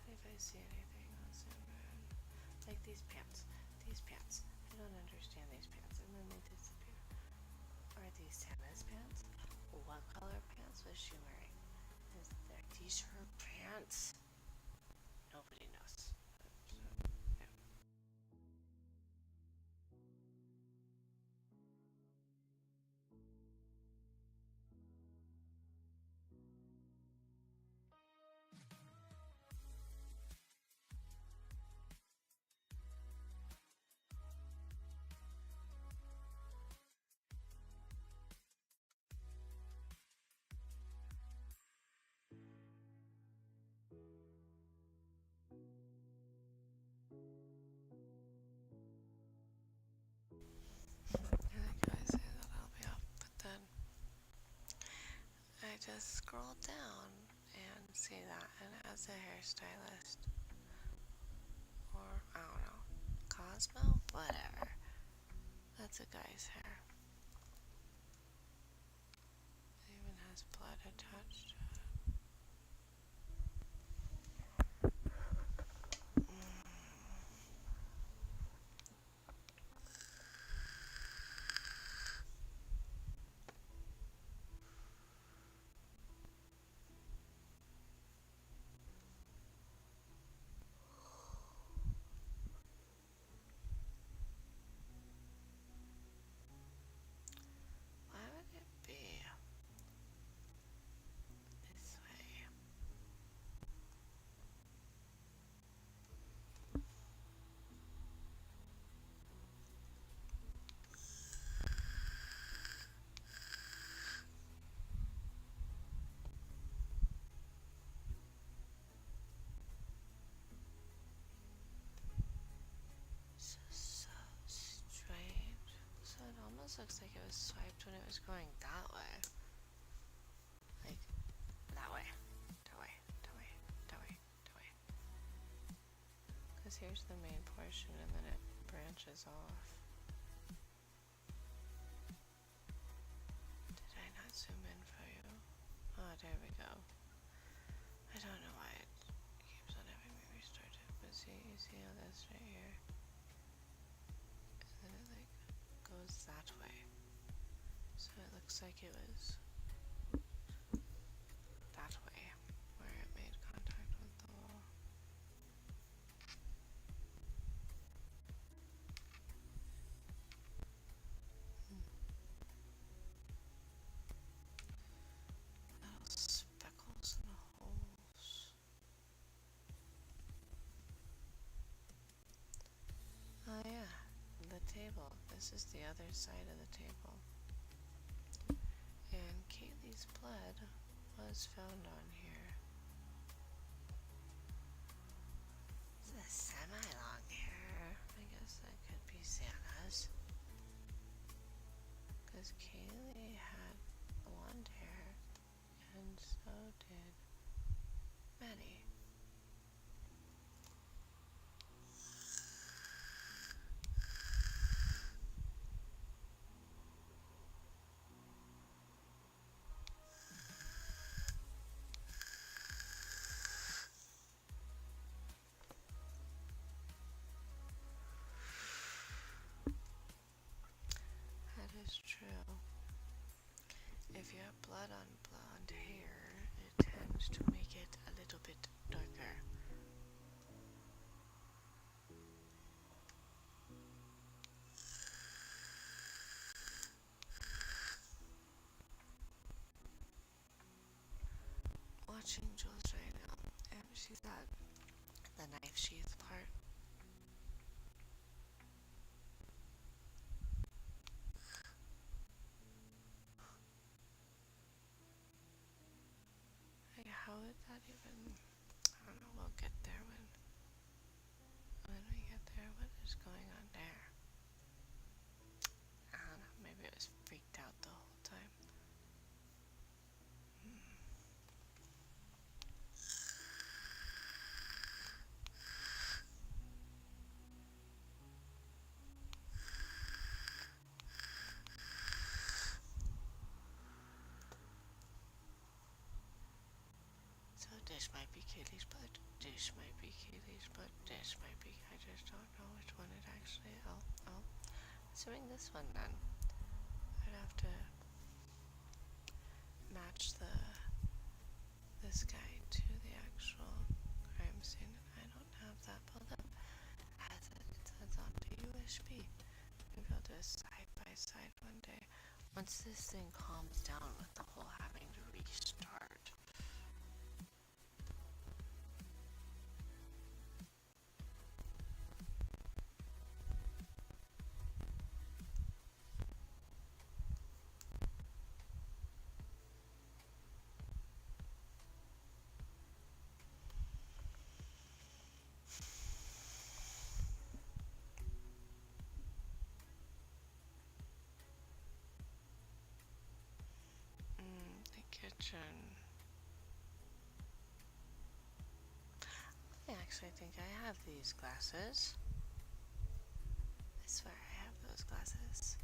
Speaker 1: If I these pants. I don't understand these pants. And then they disappear. Are these Santa's pants? What color pants was she wearing? Is there t-shirt pants? Nobody knows. So, yeah. I think I say that I'll be up, but then I just scroll down and see that, and as a hairstylist, or I don't know, Cosmo? Whatever. That's a guy's hair. It even has blood attached to it. Why would it be this way? This is so strange. So it almost looks like it was swiped when it was going that way. Like, that way. That way. That way. That way. That way. Because here's the main portion and then it branches off. Did I not zoom in for you? Oh, there we go. I don't know why it keeps on having me restart it, but see, you see how that's right here? And then it like goes that way. So it looks like it was that way, where it made contact with the wall. Little speckles and holes. Oh yeah, the table. This is the other side of the table. And Kaylee's blood was found on here. It's a semi-long hair. I guess that could be Santa's. Because Kaylee had blonde hair, and so did Maddie. That is true. If you have blood on blonde hair, it tends to make it a little bit darker. Watching Jules right now, and she's at the knife sheath part. Like, how would that even? I don't know. We'll get there when we get there. What is going on there? I don't know. Maybe it was freaked out the whole time. So did This might be Kaylee's butt. This might be Kaylee's butt. This might be. I just don't know which one it actually. Oh. Assuming this one then. I'd have to match this guy to the actual crime scene, and I don't have that pulled up. It's on the USB. Maybe I'll do a side by side one day. Once this thing calms down with the whole having to restart. The kitchen. I actually think I have these glasses. I swear I have those glasses.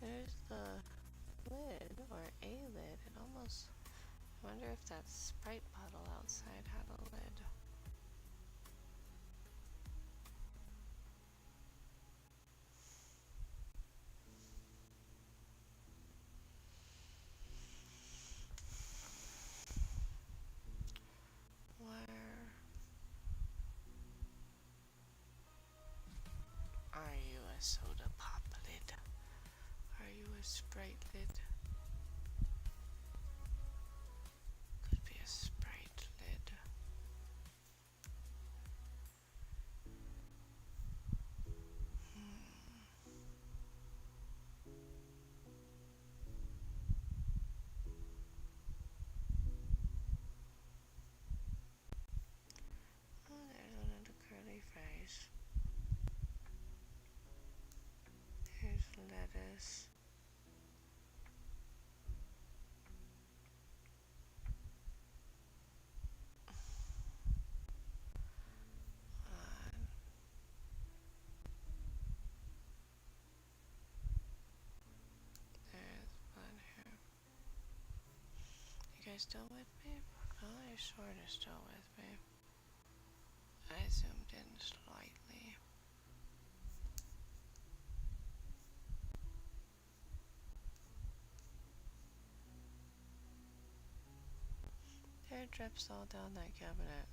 Speaker 1: There's the lid, or a lid. It almost... I wonder if that Sprite bottle outside had a lid. Where are you, a soda pop lid? Are you a Sprite lid? Could be a Sprite lid. Oh, there's one of the curly fries. Here's lettuce. There's one here. You guys still with me? Oh, you're sort of still with me. I zoomed in slightly. There drips all down that cabinet.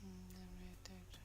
Speaker 1: And then right there too.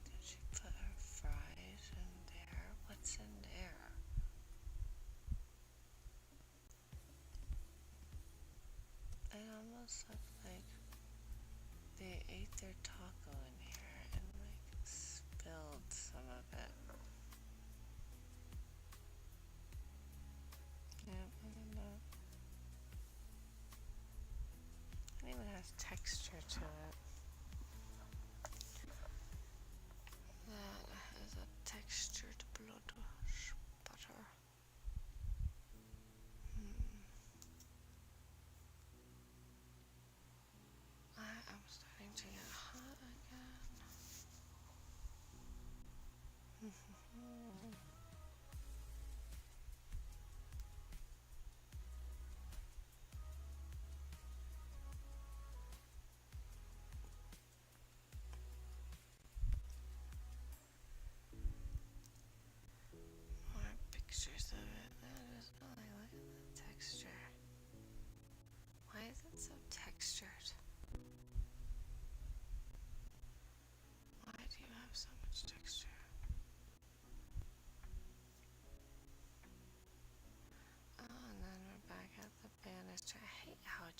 Speaker 1: Did she put her fries in there? What's in there? It almost looked like they ate their taco in here and like spilled some of it. Yeah, I don't know. It even has texture to it. That is a textured blood butter. I'm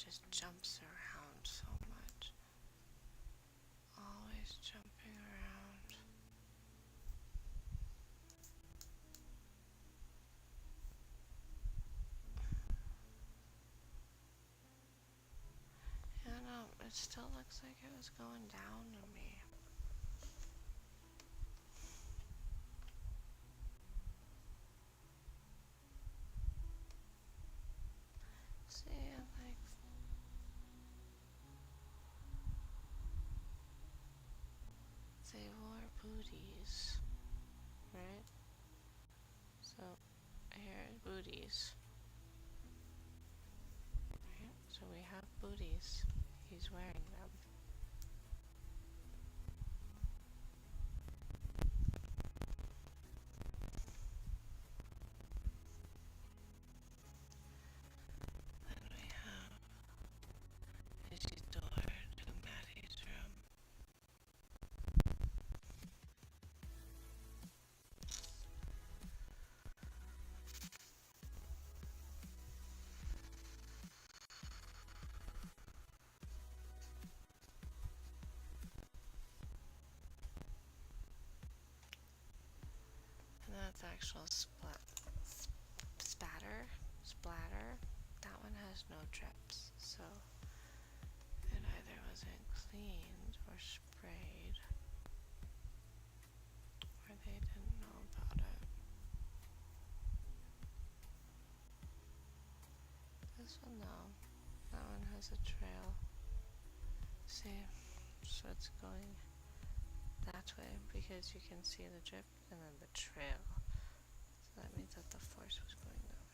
Speaker 1: just jumps around so much. Always jumping around. Yeah, no, it still looks like it was going down to me. See, like, they wore booties, right? So, here, booties. Right? So we have booties. He's wearing them. Then we have his door to Maddie's room. And that's actual splatter. That one has no drips, so it either wasn't cleaned or sprayed, or they didn't know about it. This one though, that one has a trail. See, so it's going that way because you can see the drip and then the trail. So that means that the force was going that way.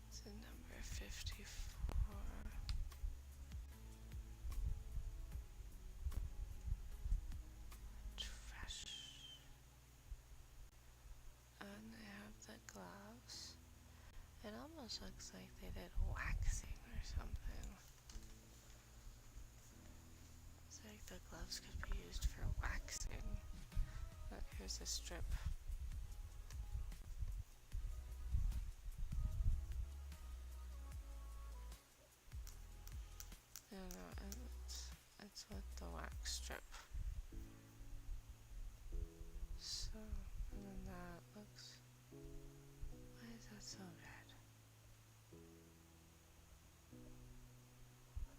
Speaker 1: It's in number 54. Trash. And they have the gloves. It almost looks like they did waxing or something. It's like the gloves could be used for waxing. Look, here's a strip. No, it's with the wax strip. So, and then that looks... Why is that so red?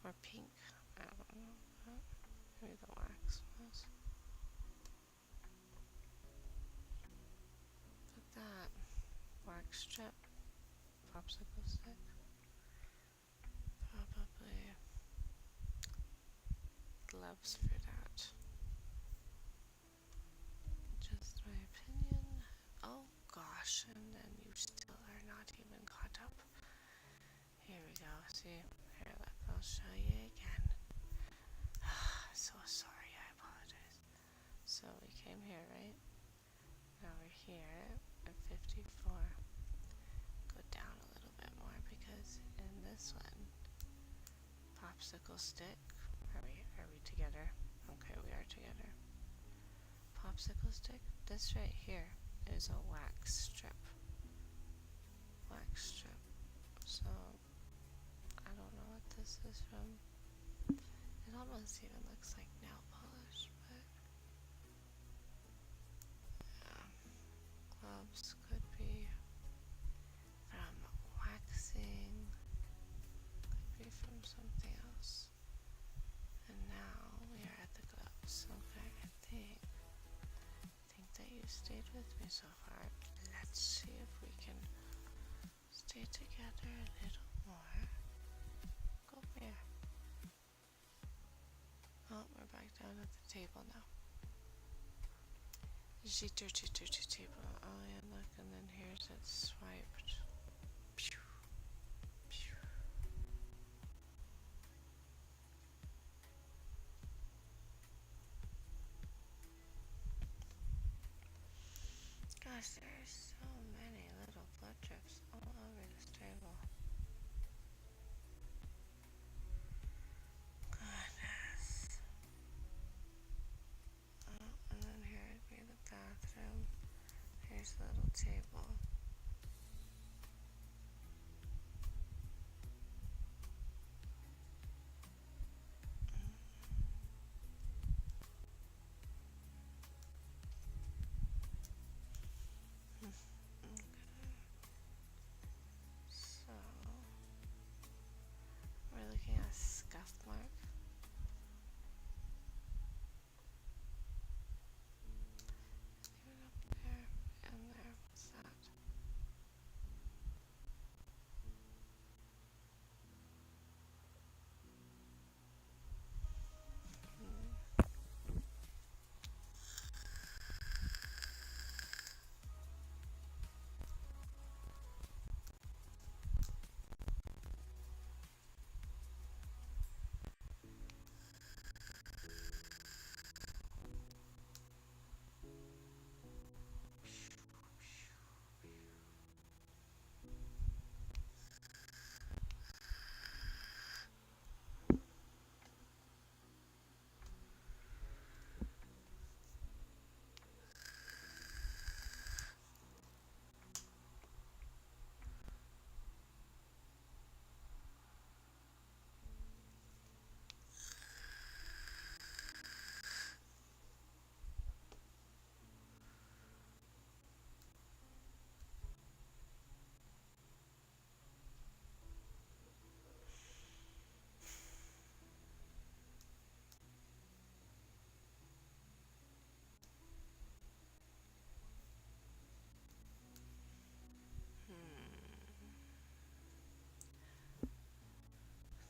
Speaker 1: Or pink? I don't know. But maybe the wax was. But that wax strip, popsicle stick, probably gloves for that. Just my opinion. Oh gosh, and then you still are not even caught up. Here we go. See? Here, look, I'll show you again. So sorry, I apologize. So we came here, right? Now we're here at 54. Go down a little bit more because in this one, popsicle stick. Are we together? Okay, we are together. Popsicle stick. This right here is a wax strip. Wax strip. So I don't know what this is from. It almost even looks like nail polish, but yeah. Gloves could be from waxing, could be from something else. And now we are at the gloves. Okay, I think that you stayed with me so far. Let's see if we can stay together a little more. Go here. Oh, we're back down at the table now. Dirty table. Oh yeah, look, and then here's it swiped. Pew, pew. Gosh, there's so many little blood drips all over this table. nice little table. So we're looking at a scuff mark. Even up there and there. What's that?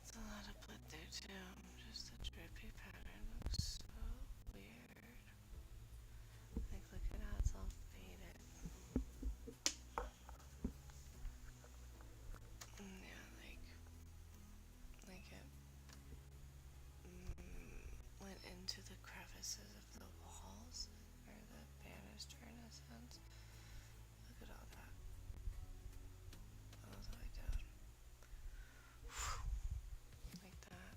Speaker 1: It's a lot of blood there too. Just the drippy pattern looks so weird. Like, look at how it's all faded. Yeah, like it went into the crevices of the walls, or the banister in a sense. Look at all that. All the way down. Like that.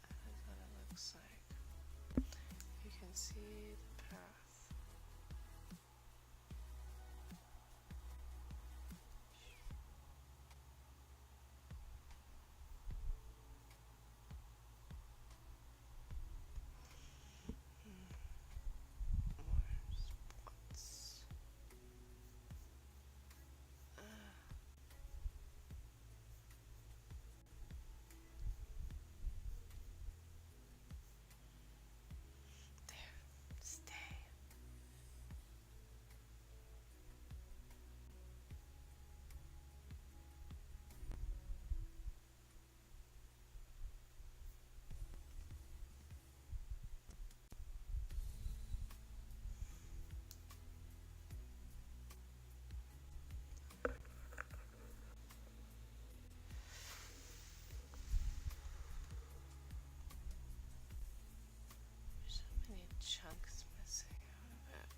Speaker 1: That is what it looks like. You can see the path. More spots. There. Stay. There's so many chunks missing out of it.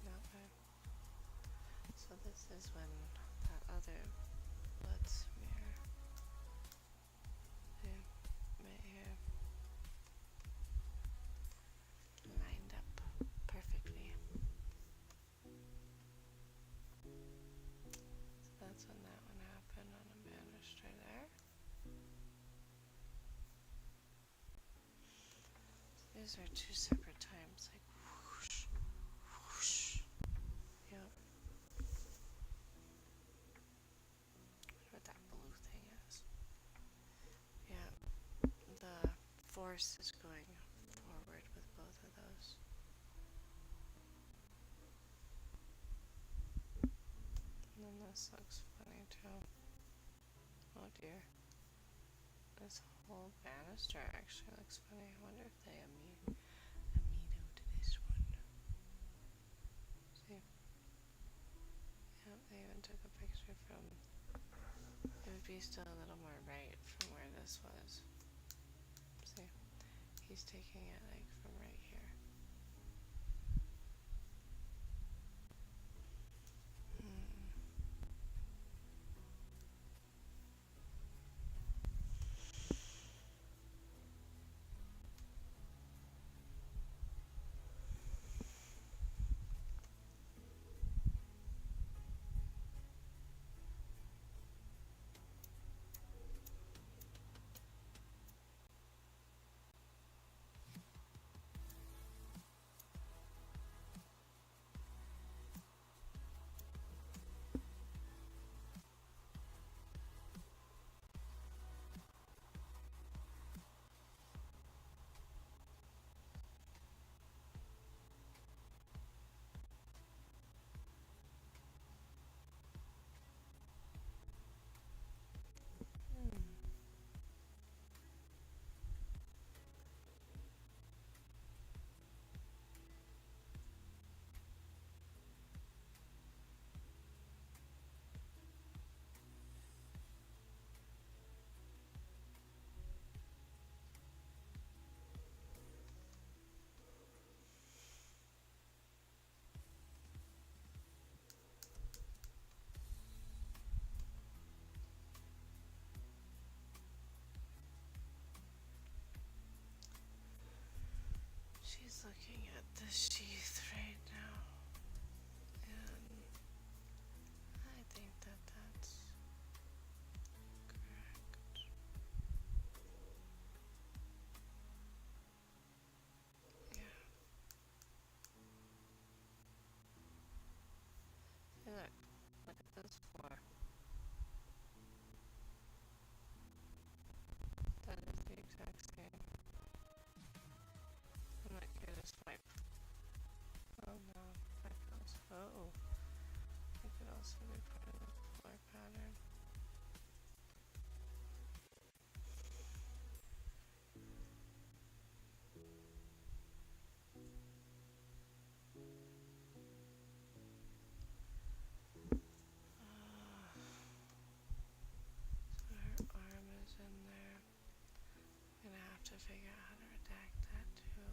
Speaker 1: Not bad. So this is when that other blood smear, yeah, right here, lined up perfectly. So that's when that one happened on a banister there. So these are two separate times, like whoosh, whoosh. Yep. What that blue thing is. Yeah, the force is going forward with both of those. And then this looks funny too. Oh dear. This whole banister actually looks funny. I wonder if they amino to this one. See? Yep, they even took a picture from. It would be still a little more right from where this was. See, he's taking it like from right here. She's looking at the sheath right now, and I think that that's correct. Yeah. Hey, look at this floor. That is the exact same. I'm not here to swipe. Oh no, that goes. Oh, it could also be part of the floor pattern. So her arm is in there. I'm gonna have to figure out how to redact that too.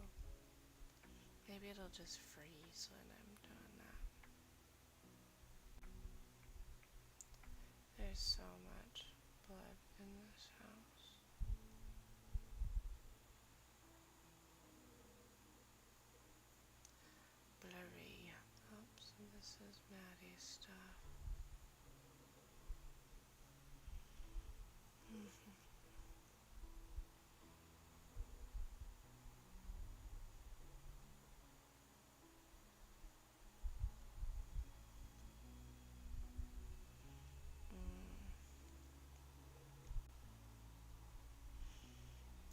Speaker 1: Maybe it'll just freeze when I'm doing that. There's so much blood in this house. Blurry. Oops, and this is Maddie's stuff.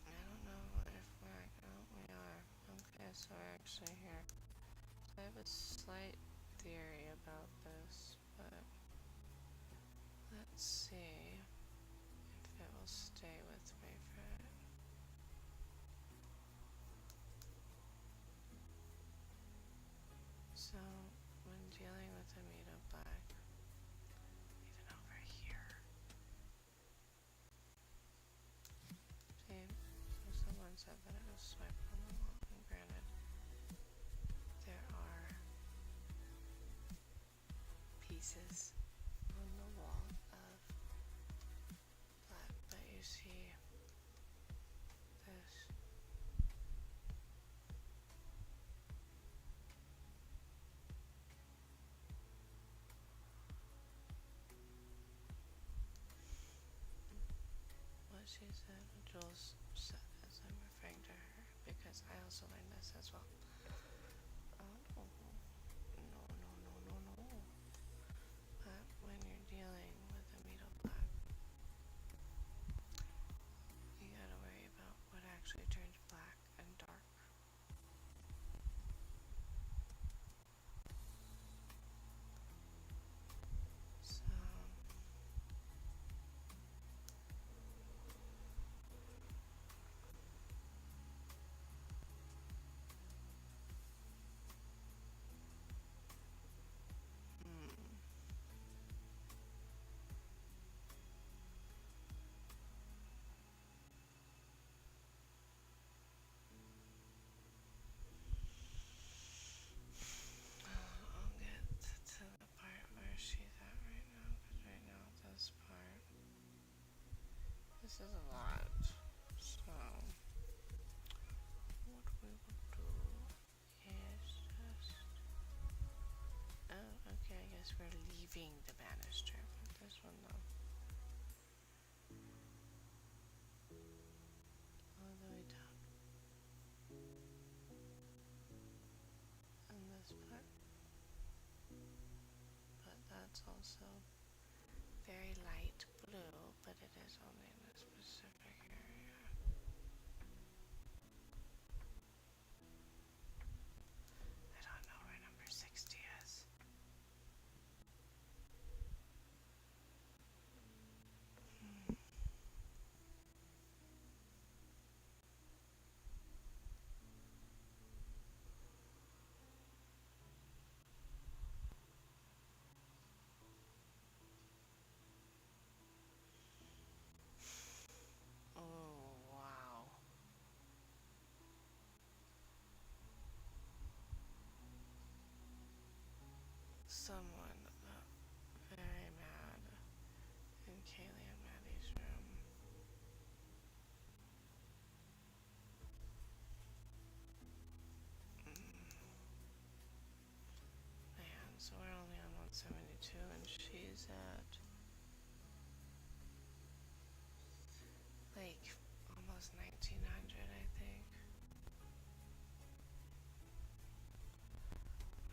Speaker 1: I don't know if we're, oh, we are. Okay, so we're actually here. So I have a slight theory about this, but let's see if it will stay with me for it. So when dealing with Amita Black, even over here, see, so someone said that it was swiped on the wall, and granted, there are pieces on the wall of black, but you see this. What she said, Jules said, as I'm referring to her, because I also learned this as well. Oh, no. But when you're dealing with Amita Black, you gotta worry about what actually turns black and dark. So as we're leaving the banister. But this one though. All the way down. And this part. But that's also very light blue, but it is only in a specific area. I don't know where number 60 is. Oh, wow. Someone very mad in Kaylee and Maddie's room. Man, so we're only on 172 and she's at like almost 1900, I think.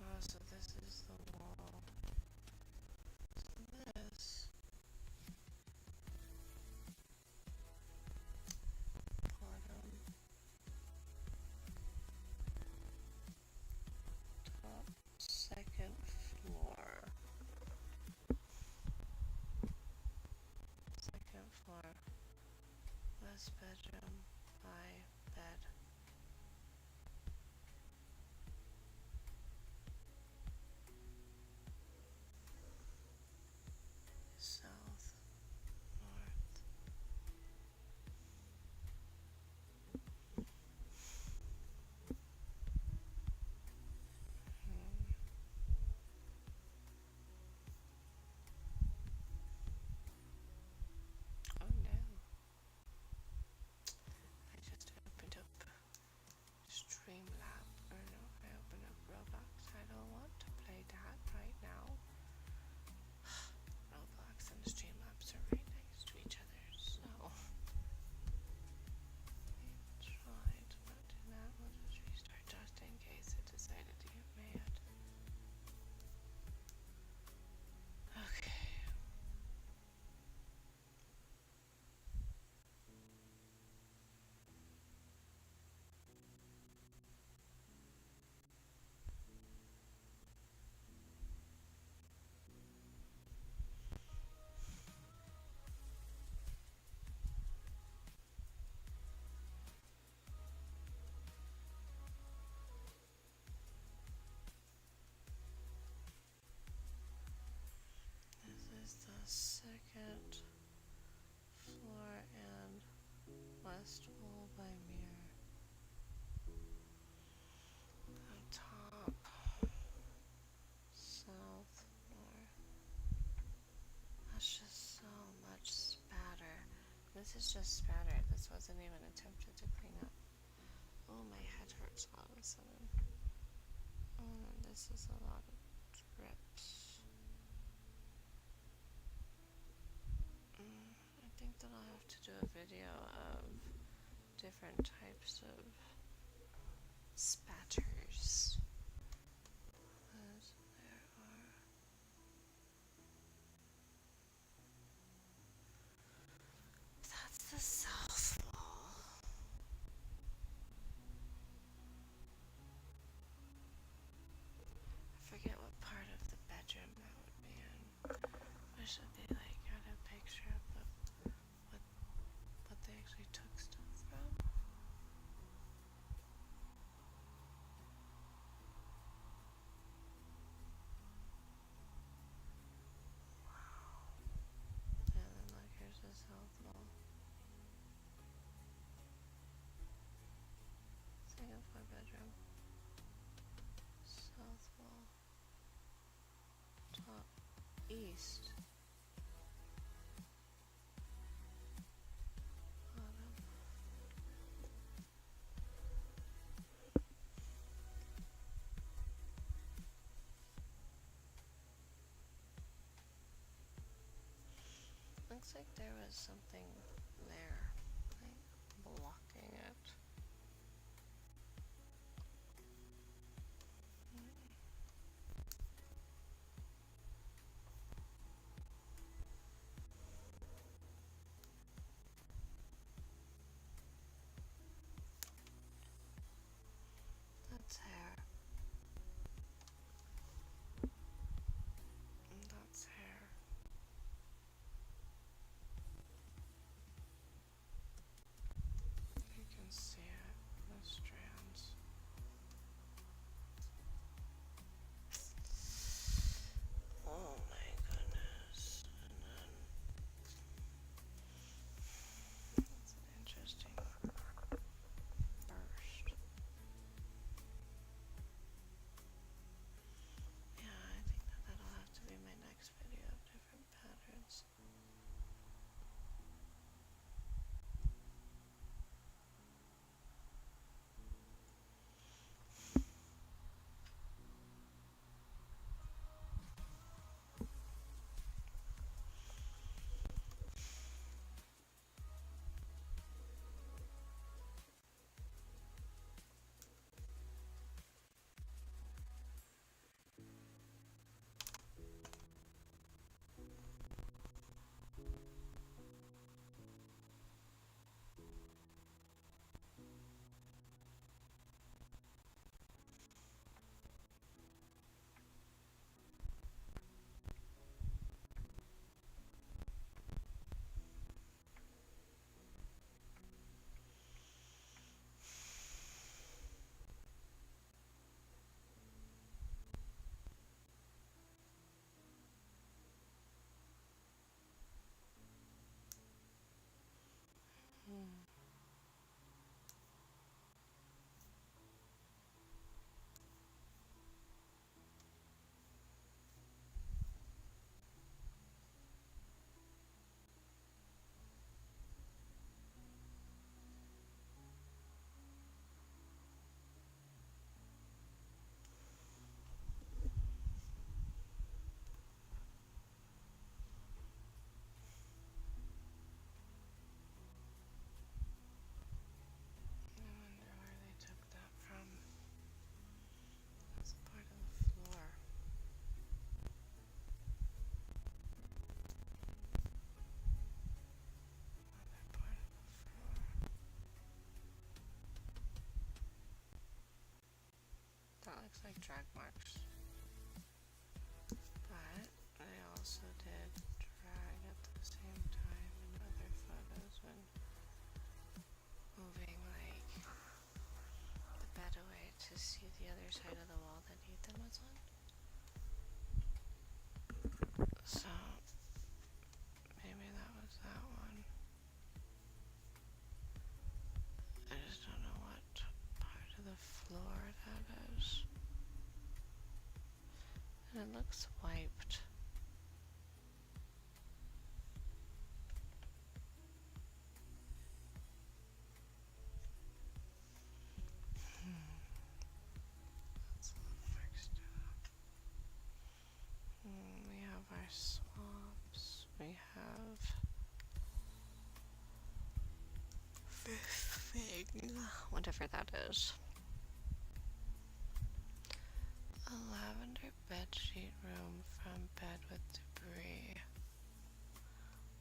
Speaker 1: Oh, so this is the wall. So this bottom, top, second floor. Second floor. West bedroom by bed. South, north. Oh no. I just opened up Streamlab. Or no, I opened up Roblox. I don't want to play that right now. Roblox and Streamlabs are right next to each other, so try to not do that. We'll just restart just in case it decided to get mad. Okay. This is the second floor and west wall by mirror. The top, south, north. That's just so much spatter. This is just spatter. This wasn't even attempted to clean up. Oh, my head hurts all of a sudden. Oh, and this is a lot of drips. I think that I'll have to do a video of different types of spatters. As there are. That's the south wall. I forget what part of the bedroom that would be in. Wish that they like had a picture of what they actually took stuff from. Wow. And then like here's the south wall. Second floor bedroom. South wall. Top east. Bottom. looks like there was something there, like blocking it. That's hair. That's hair. You can see it, the strands. Oh my goodness. And then that's an interesting burst. Yeah, I think that'll have to be my next video of different patterns. I wonder where they took that from. That's a part of the floor. Another part of the floor. That looks like drag marks. But I also did drag at the same time in other photos when moving like the bed away to see the other side of the wall that Ethan was on. So maybe that was that one. I just don't know what part of the floor that is. And it looks wiped. Let's fix it up. We have our swamps. We have this thing, whatever that is. A lavender bedsheet room from bed with debris.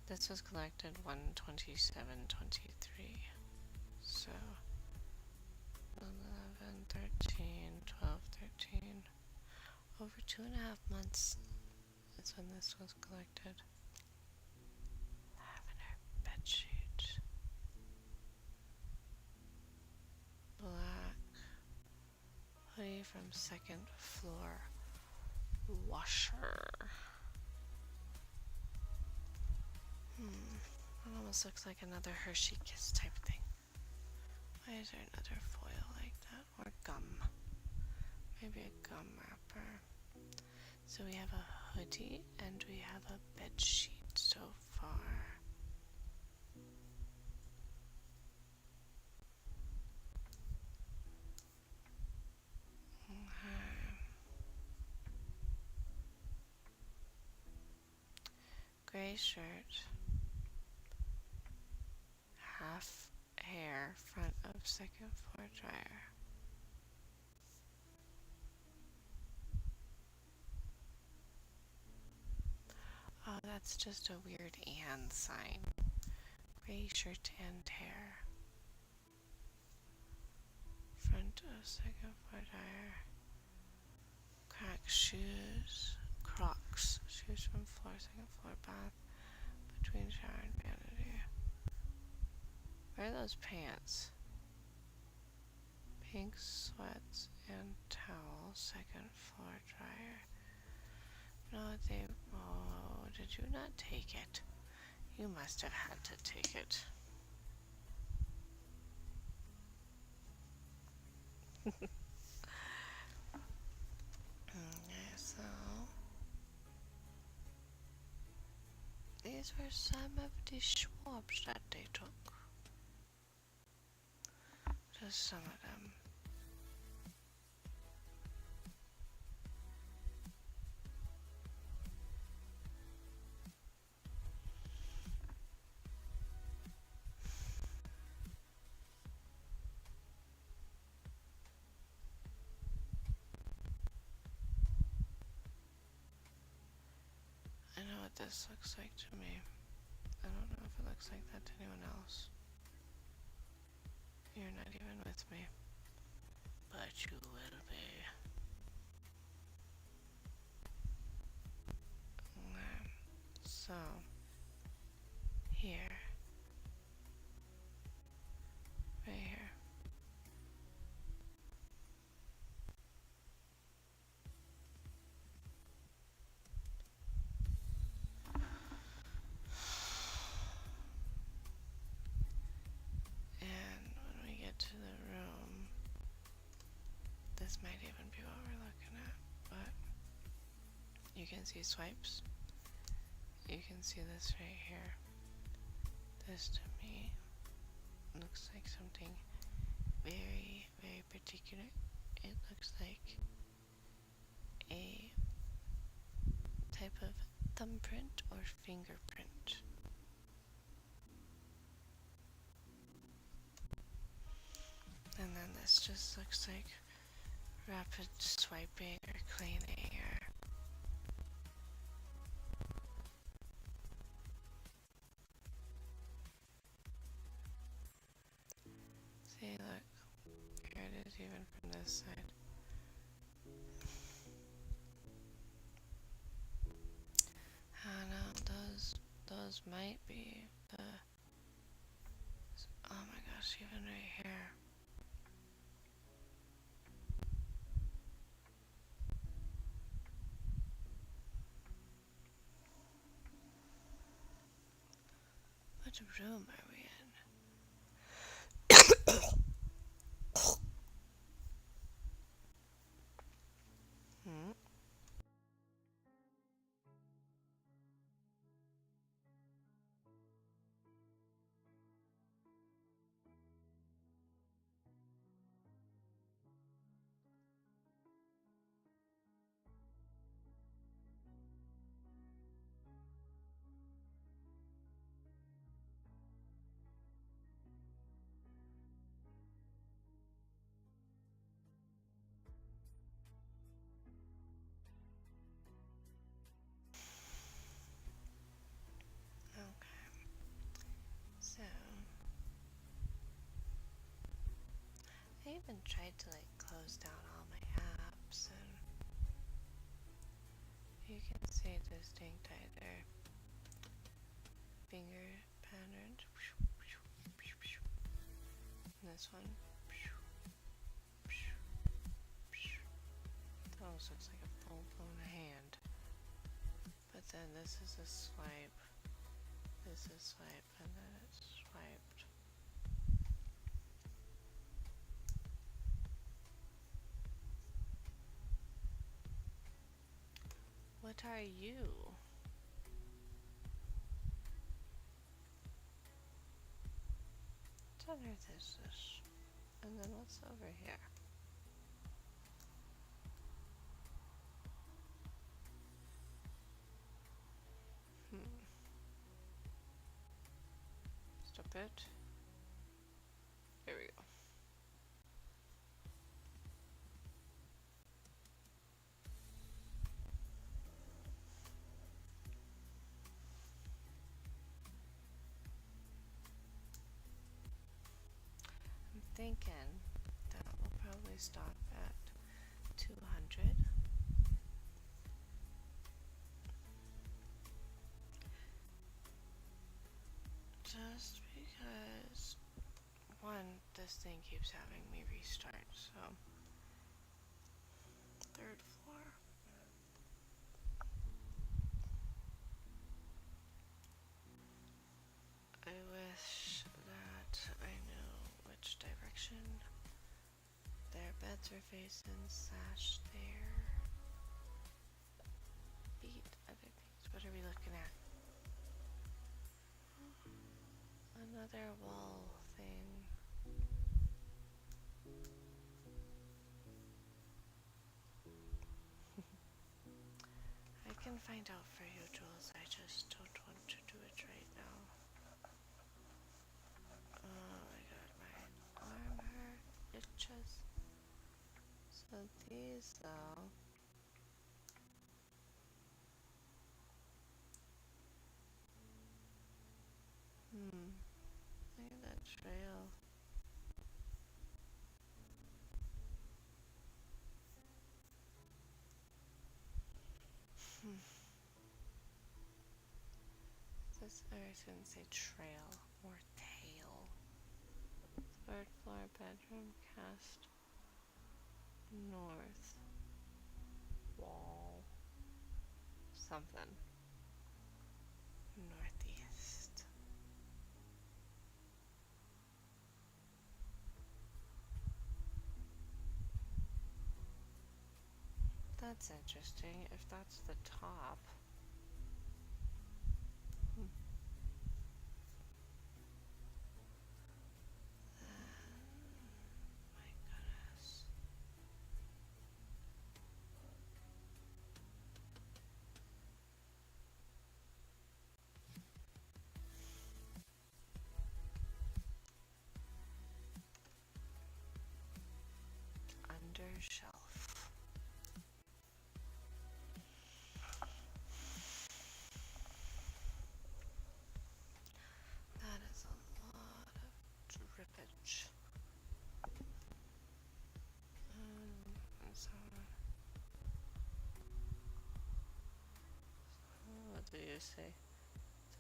Speaker 1: This was collected 1/27/23. So 11, 13, 12, 13. Over 2.5 months is when this was collected. Lavender bedsheet. Black hoodie from second floor washer. It almost looks like another Hershey Kiss type thing. Why is there another foil like that? Or gum. Maybe a gum wrapper. So we have a hoodie and we have a bed sheet so far. Gray shirt. half hair front of second floor dryer. Oh, that's just a weird and sign. Gray shirt and hair. Front of second floor dryer. Cracked shoes. Crocs. Shoes from floor, second floor bath. Between shower and vanity. Where are those pants? Pink sweats and towel. Second floor dryer. No, they... Oh, did you not take it? You must have had to take it. Okay, so... These were some of the swabs that they took. Just some of them. I know what this looks like to me. I don't know if it looks like that to anyone else. You're not even with me. But you will be. So, here. Right here. And when we get to the room, this might even be what we're looking at, but you can see swipes. You can see this right here. This to me looks like something very, very particular. It looks like a type of thumbprint or fingerprint. And then this just looks like rapid swiping or cleaning or... See, look. Here it is even from this side. I know, those might be the... Oh my gosh, even right here. What room are we in? Hmm? Okay. So... I even tried to close down all my apps, and you can see distinct either finger pattern, and this one, that almost looks like a full-blown hand, but then this is a swipe, this is swipe, and then it's swiped. What are you? What on earth is this? And then what's over here? Stop it. usually stop at 200. Just because, one, this thing keeps having me restart, so. Third floor. I wish that I knew which direction their beds are facing, slash their feet, other things. What are we looking at? Another wall thing. I can find out for you, Jules. I just don't want to do it right now. Oh my god, my arm hurt. Itches. So these, though. Look at that trail. This, or I shouldn't say trail, or tail. Third floor bedroom, cast north wall. Something. Northeast. That's interesting. If that's the top. My goodness. Under shelf. That is a lot of drippage. So, what do you say?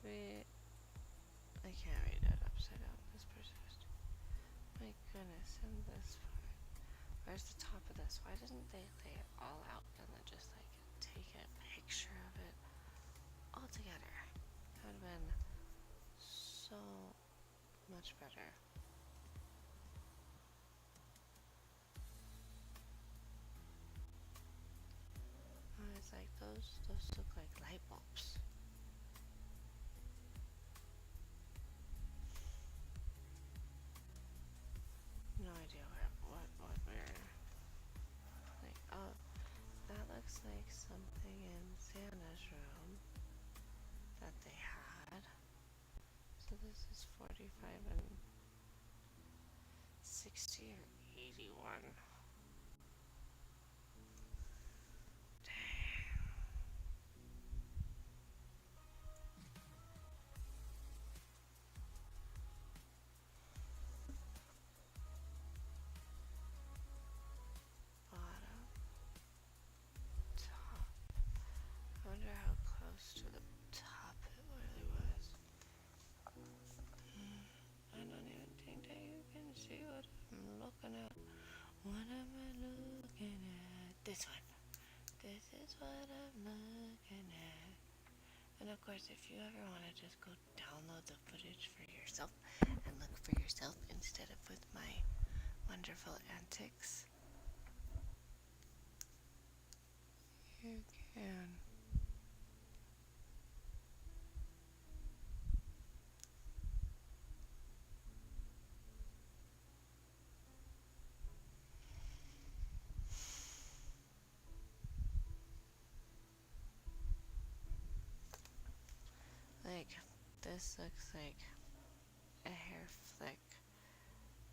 Speaker 1: 3. I can't read it upside down. This persist. My goodness, and this part. Where's the top of this? Why didn't they lay it all out and then just like take a picture of it all together? That would have been so much better. I was like, those look like light bulbs. No idea what we're like. Oh, that looks like something in Santa's room that they had. So this is 45 and 60 or 81. I wonder how close to the top it really was. I don't even think that you can see what I'm looking at. What am I looking at? This one. This is what I'm looking at. And of course, if you ever want to just go download the footage for yourself and look for yourself instead of with my wonderful antics, you can. Like, this looks like a hair flick.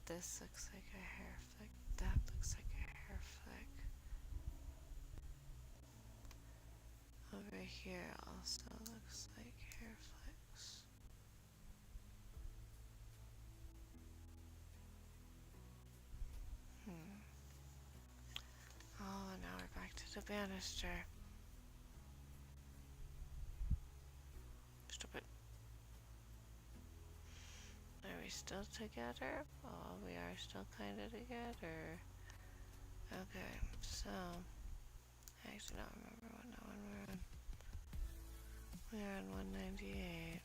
Speaker 1: This looks like a hair flick. That looks like a hair flick. Over here also looks like hair flicks. the banister. Stupid. Are we still together? Oh, we are still kinda together. Okay, so I actually don't remember what one we're on. We're on 198.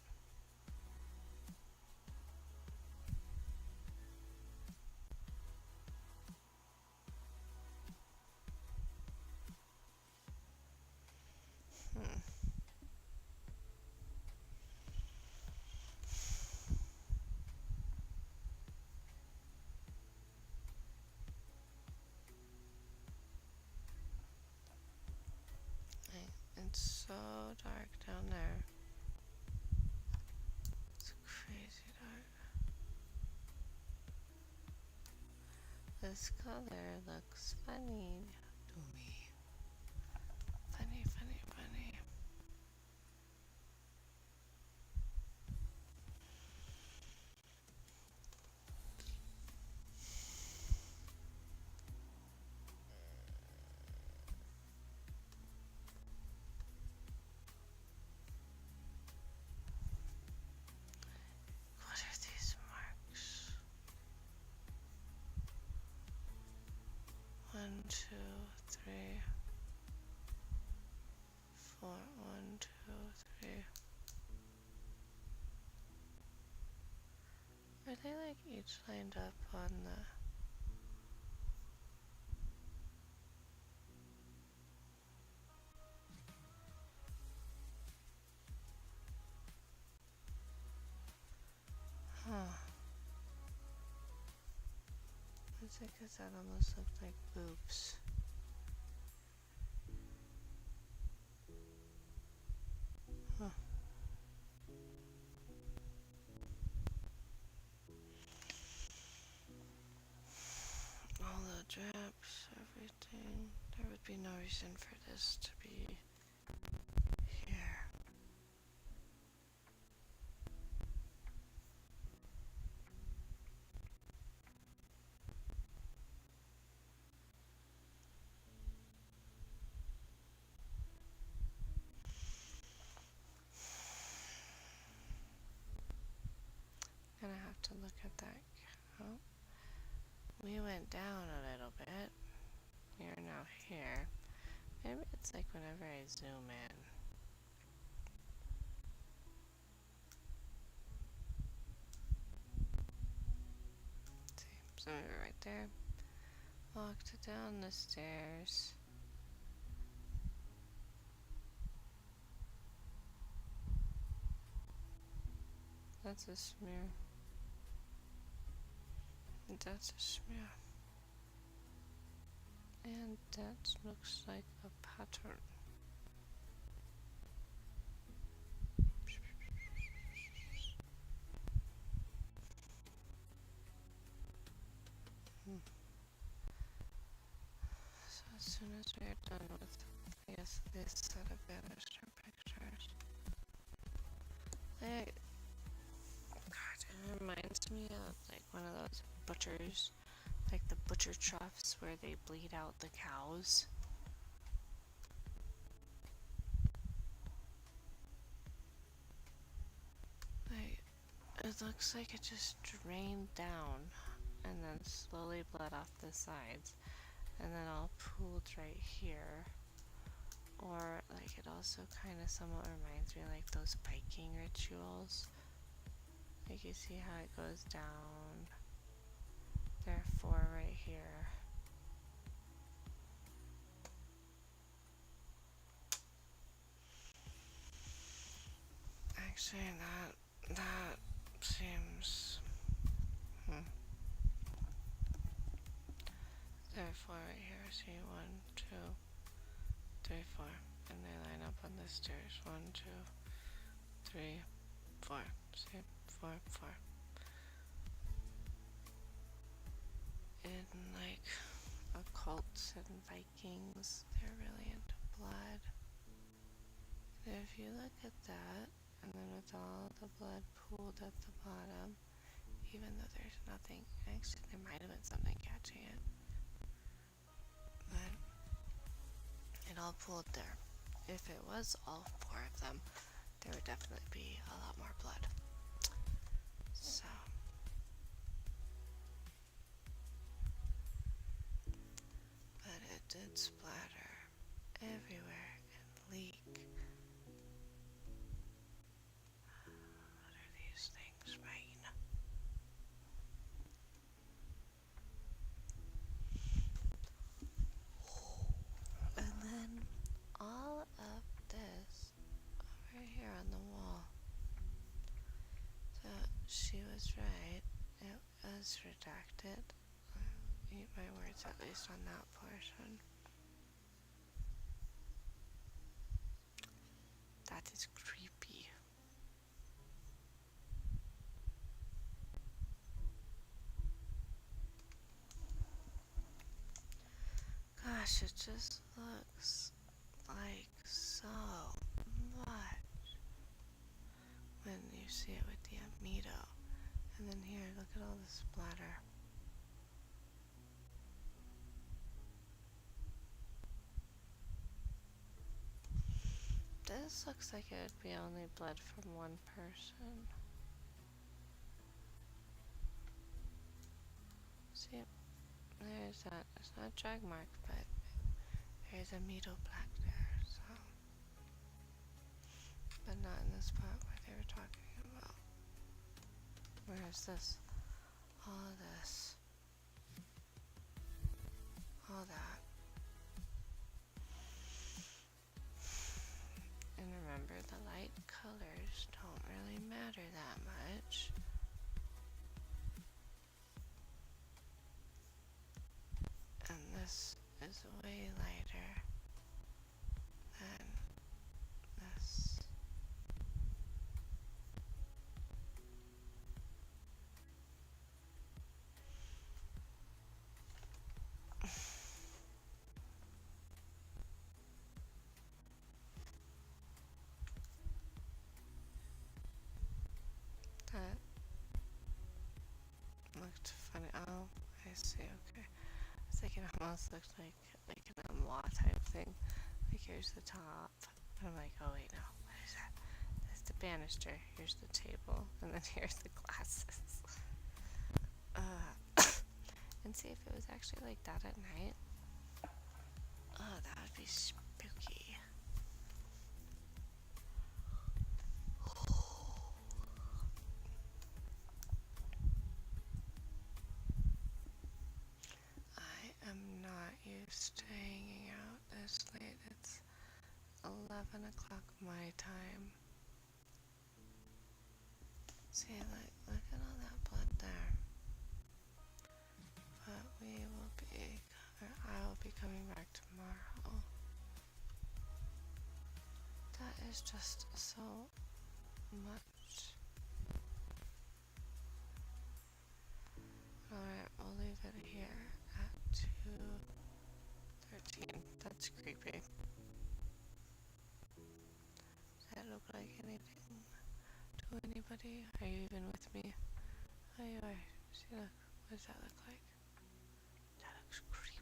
Speaker 1: It's so dark down there. It's crazy dark. This color looks funny to me. Funny, funny, funny. What are these marks? 1, 2, 3, 4. 1, 2, 3. Are they like each lined up on the... Huh. It's like, 'cause that almost looked like boobs. Huh. All the drapes, everything. There would be no reason for this to be here. Gonna have to look at that count. We went down a little bit. We are now here. Maybe it's like whenever I zoom in. See, so we were right there. Walked down the stairs. That's a smear. That's a smear. And that looks like a pattern. So as soon as we are done with, I guess, this set of banister pictures, God, it reminds me of like one of those butchers, like the butcher troughs where they bleed out the cows. Like, it looks like it just drained down and then slowly bled off the sides and then all pooled right here. Or like it also kind of somewhat reminds me of like those Viking rituals. Like you see how it goes down. There are 4 right here. Actually, that seems. There are 4 right here. See, 1, 2, 3, 4, and they line up on the stairs. 1, 2, 3, 4. See, 4, 4. In like occults and Vikings, they're really into blood. And if you look at that, and then with all the blood pooled at the bottom, even though there's nothing, actually there might have been something catching it, but it it all pooled there. If it was all four of them, there would definitely be a lot more blood. So, but it did splatter everywhere and leak. What are these things mean? And then all of this over here on the wall. So she was right. It was redacted. Eat my words, at least on that portion. That is creepy. Gosh, it just looks like so much when you see it with the Amido. And then here, look at all the splatter. This looks like it would be only blood from one person. See, there's that. It's not drag mark, but there's Amido black there, so. But not in the spot where they were talking about. Where is this? All this. All that. And remember, the light colors don't really matter that much. And this is way lighter than this. That looked funny. Oh, I see, okay. It's like it almost looked like an law type thing. Like here's the top. And I'm like, oh wait, no, what is that? That's the banister. Here's the table. And then here's the glasses. And see if it was actually like that at night. Oh, that would be spooky. I am not used to hanging out this late. It's 11 o'clock my time. See, look at all that blood there. But I will be coming back tomorrow. That is just so much. Alright, we'll leave it here at 2:13. That's creepy. Does that look like anything to anybody? Are you even with me? Oh, you are. See, look. What does that look like? That looks creepy.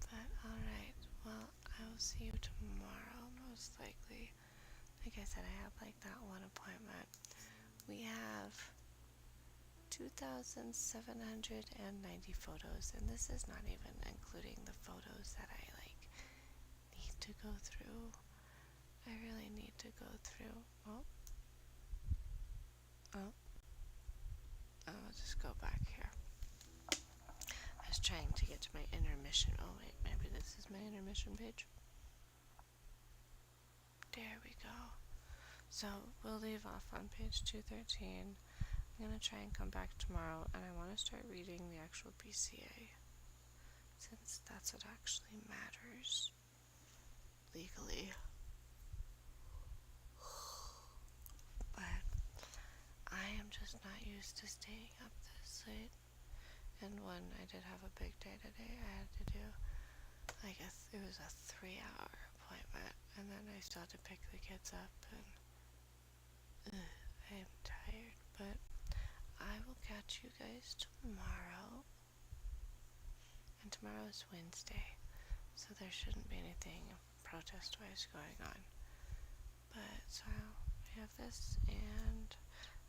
Speaker 1: But alright, well, I will see you tomorrow, most likely. Like I said, I have like that one appointment. We have 2,790 photos, and this is not even including the photos that I need to go through. I really need to go through. I'll just go back here. I was trying to get to my intermission. Oh wait, maybe this is my intermission page. There we go. So we'll leave off on page 213. I'm going to try and come back tomorrow, and I want to start reading the actual BCA, since that's what actually matters legally. But I am just not used to staying up this late. And when I did have a big day today, I had to do it was a 3-hour appointment, and then I still had to pick the kids up, and I am tired, but I will catch you guys tomorrow. And tomorrow is Wednesday. so there shouldn't be anything protest-wise going on. But so I have this and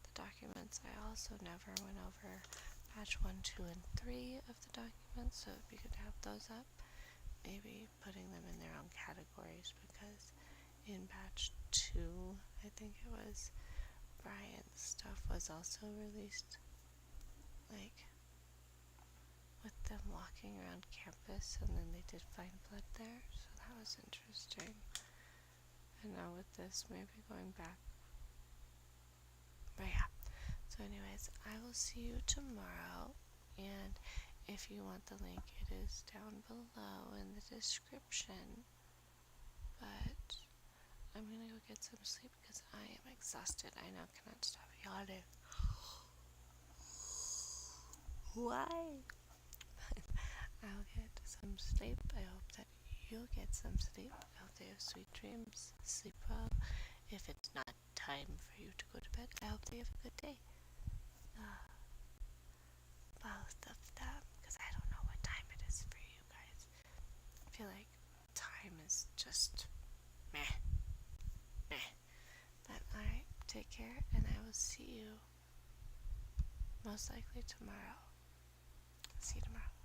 Speaker 1: the documents. I also never went over batch 1, 2, and 3 of the documents, so it'd be good to have those up. Maybe putting them in their own categories, because in batch 2, I think it was, Brian's stuff was also released, like with them walking around campus, and then they did find blood there, so that was interesting. And now with this, maybe going back. But yeah, so anyways, I will see you tomorrow, and if you want the link, it is down below in the description. But I'm gonna go get some sleep because I am exhausted. I now cannot stop yawning. Why? I'll get some sleep. I hope that you'll get some sleep. I hope that you have sweet dreams. Sleep well. If it's not time for you to go to bed, I hope that you have a good day. Both of them, because I don't know what time it is for you guys. I feel like time is just meh. But alright, take care, and I will see you most likely tomorrow. See you tomorrow.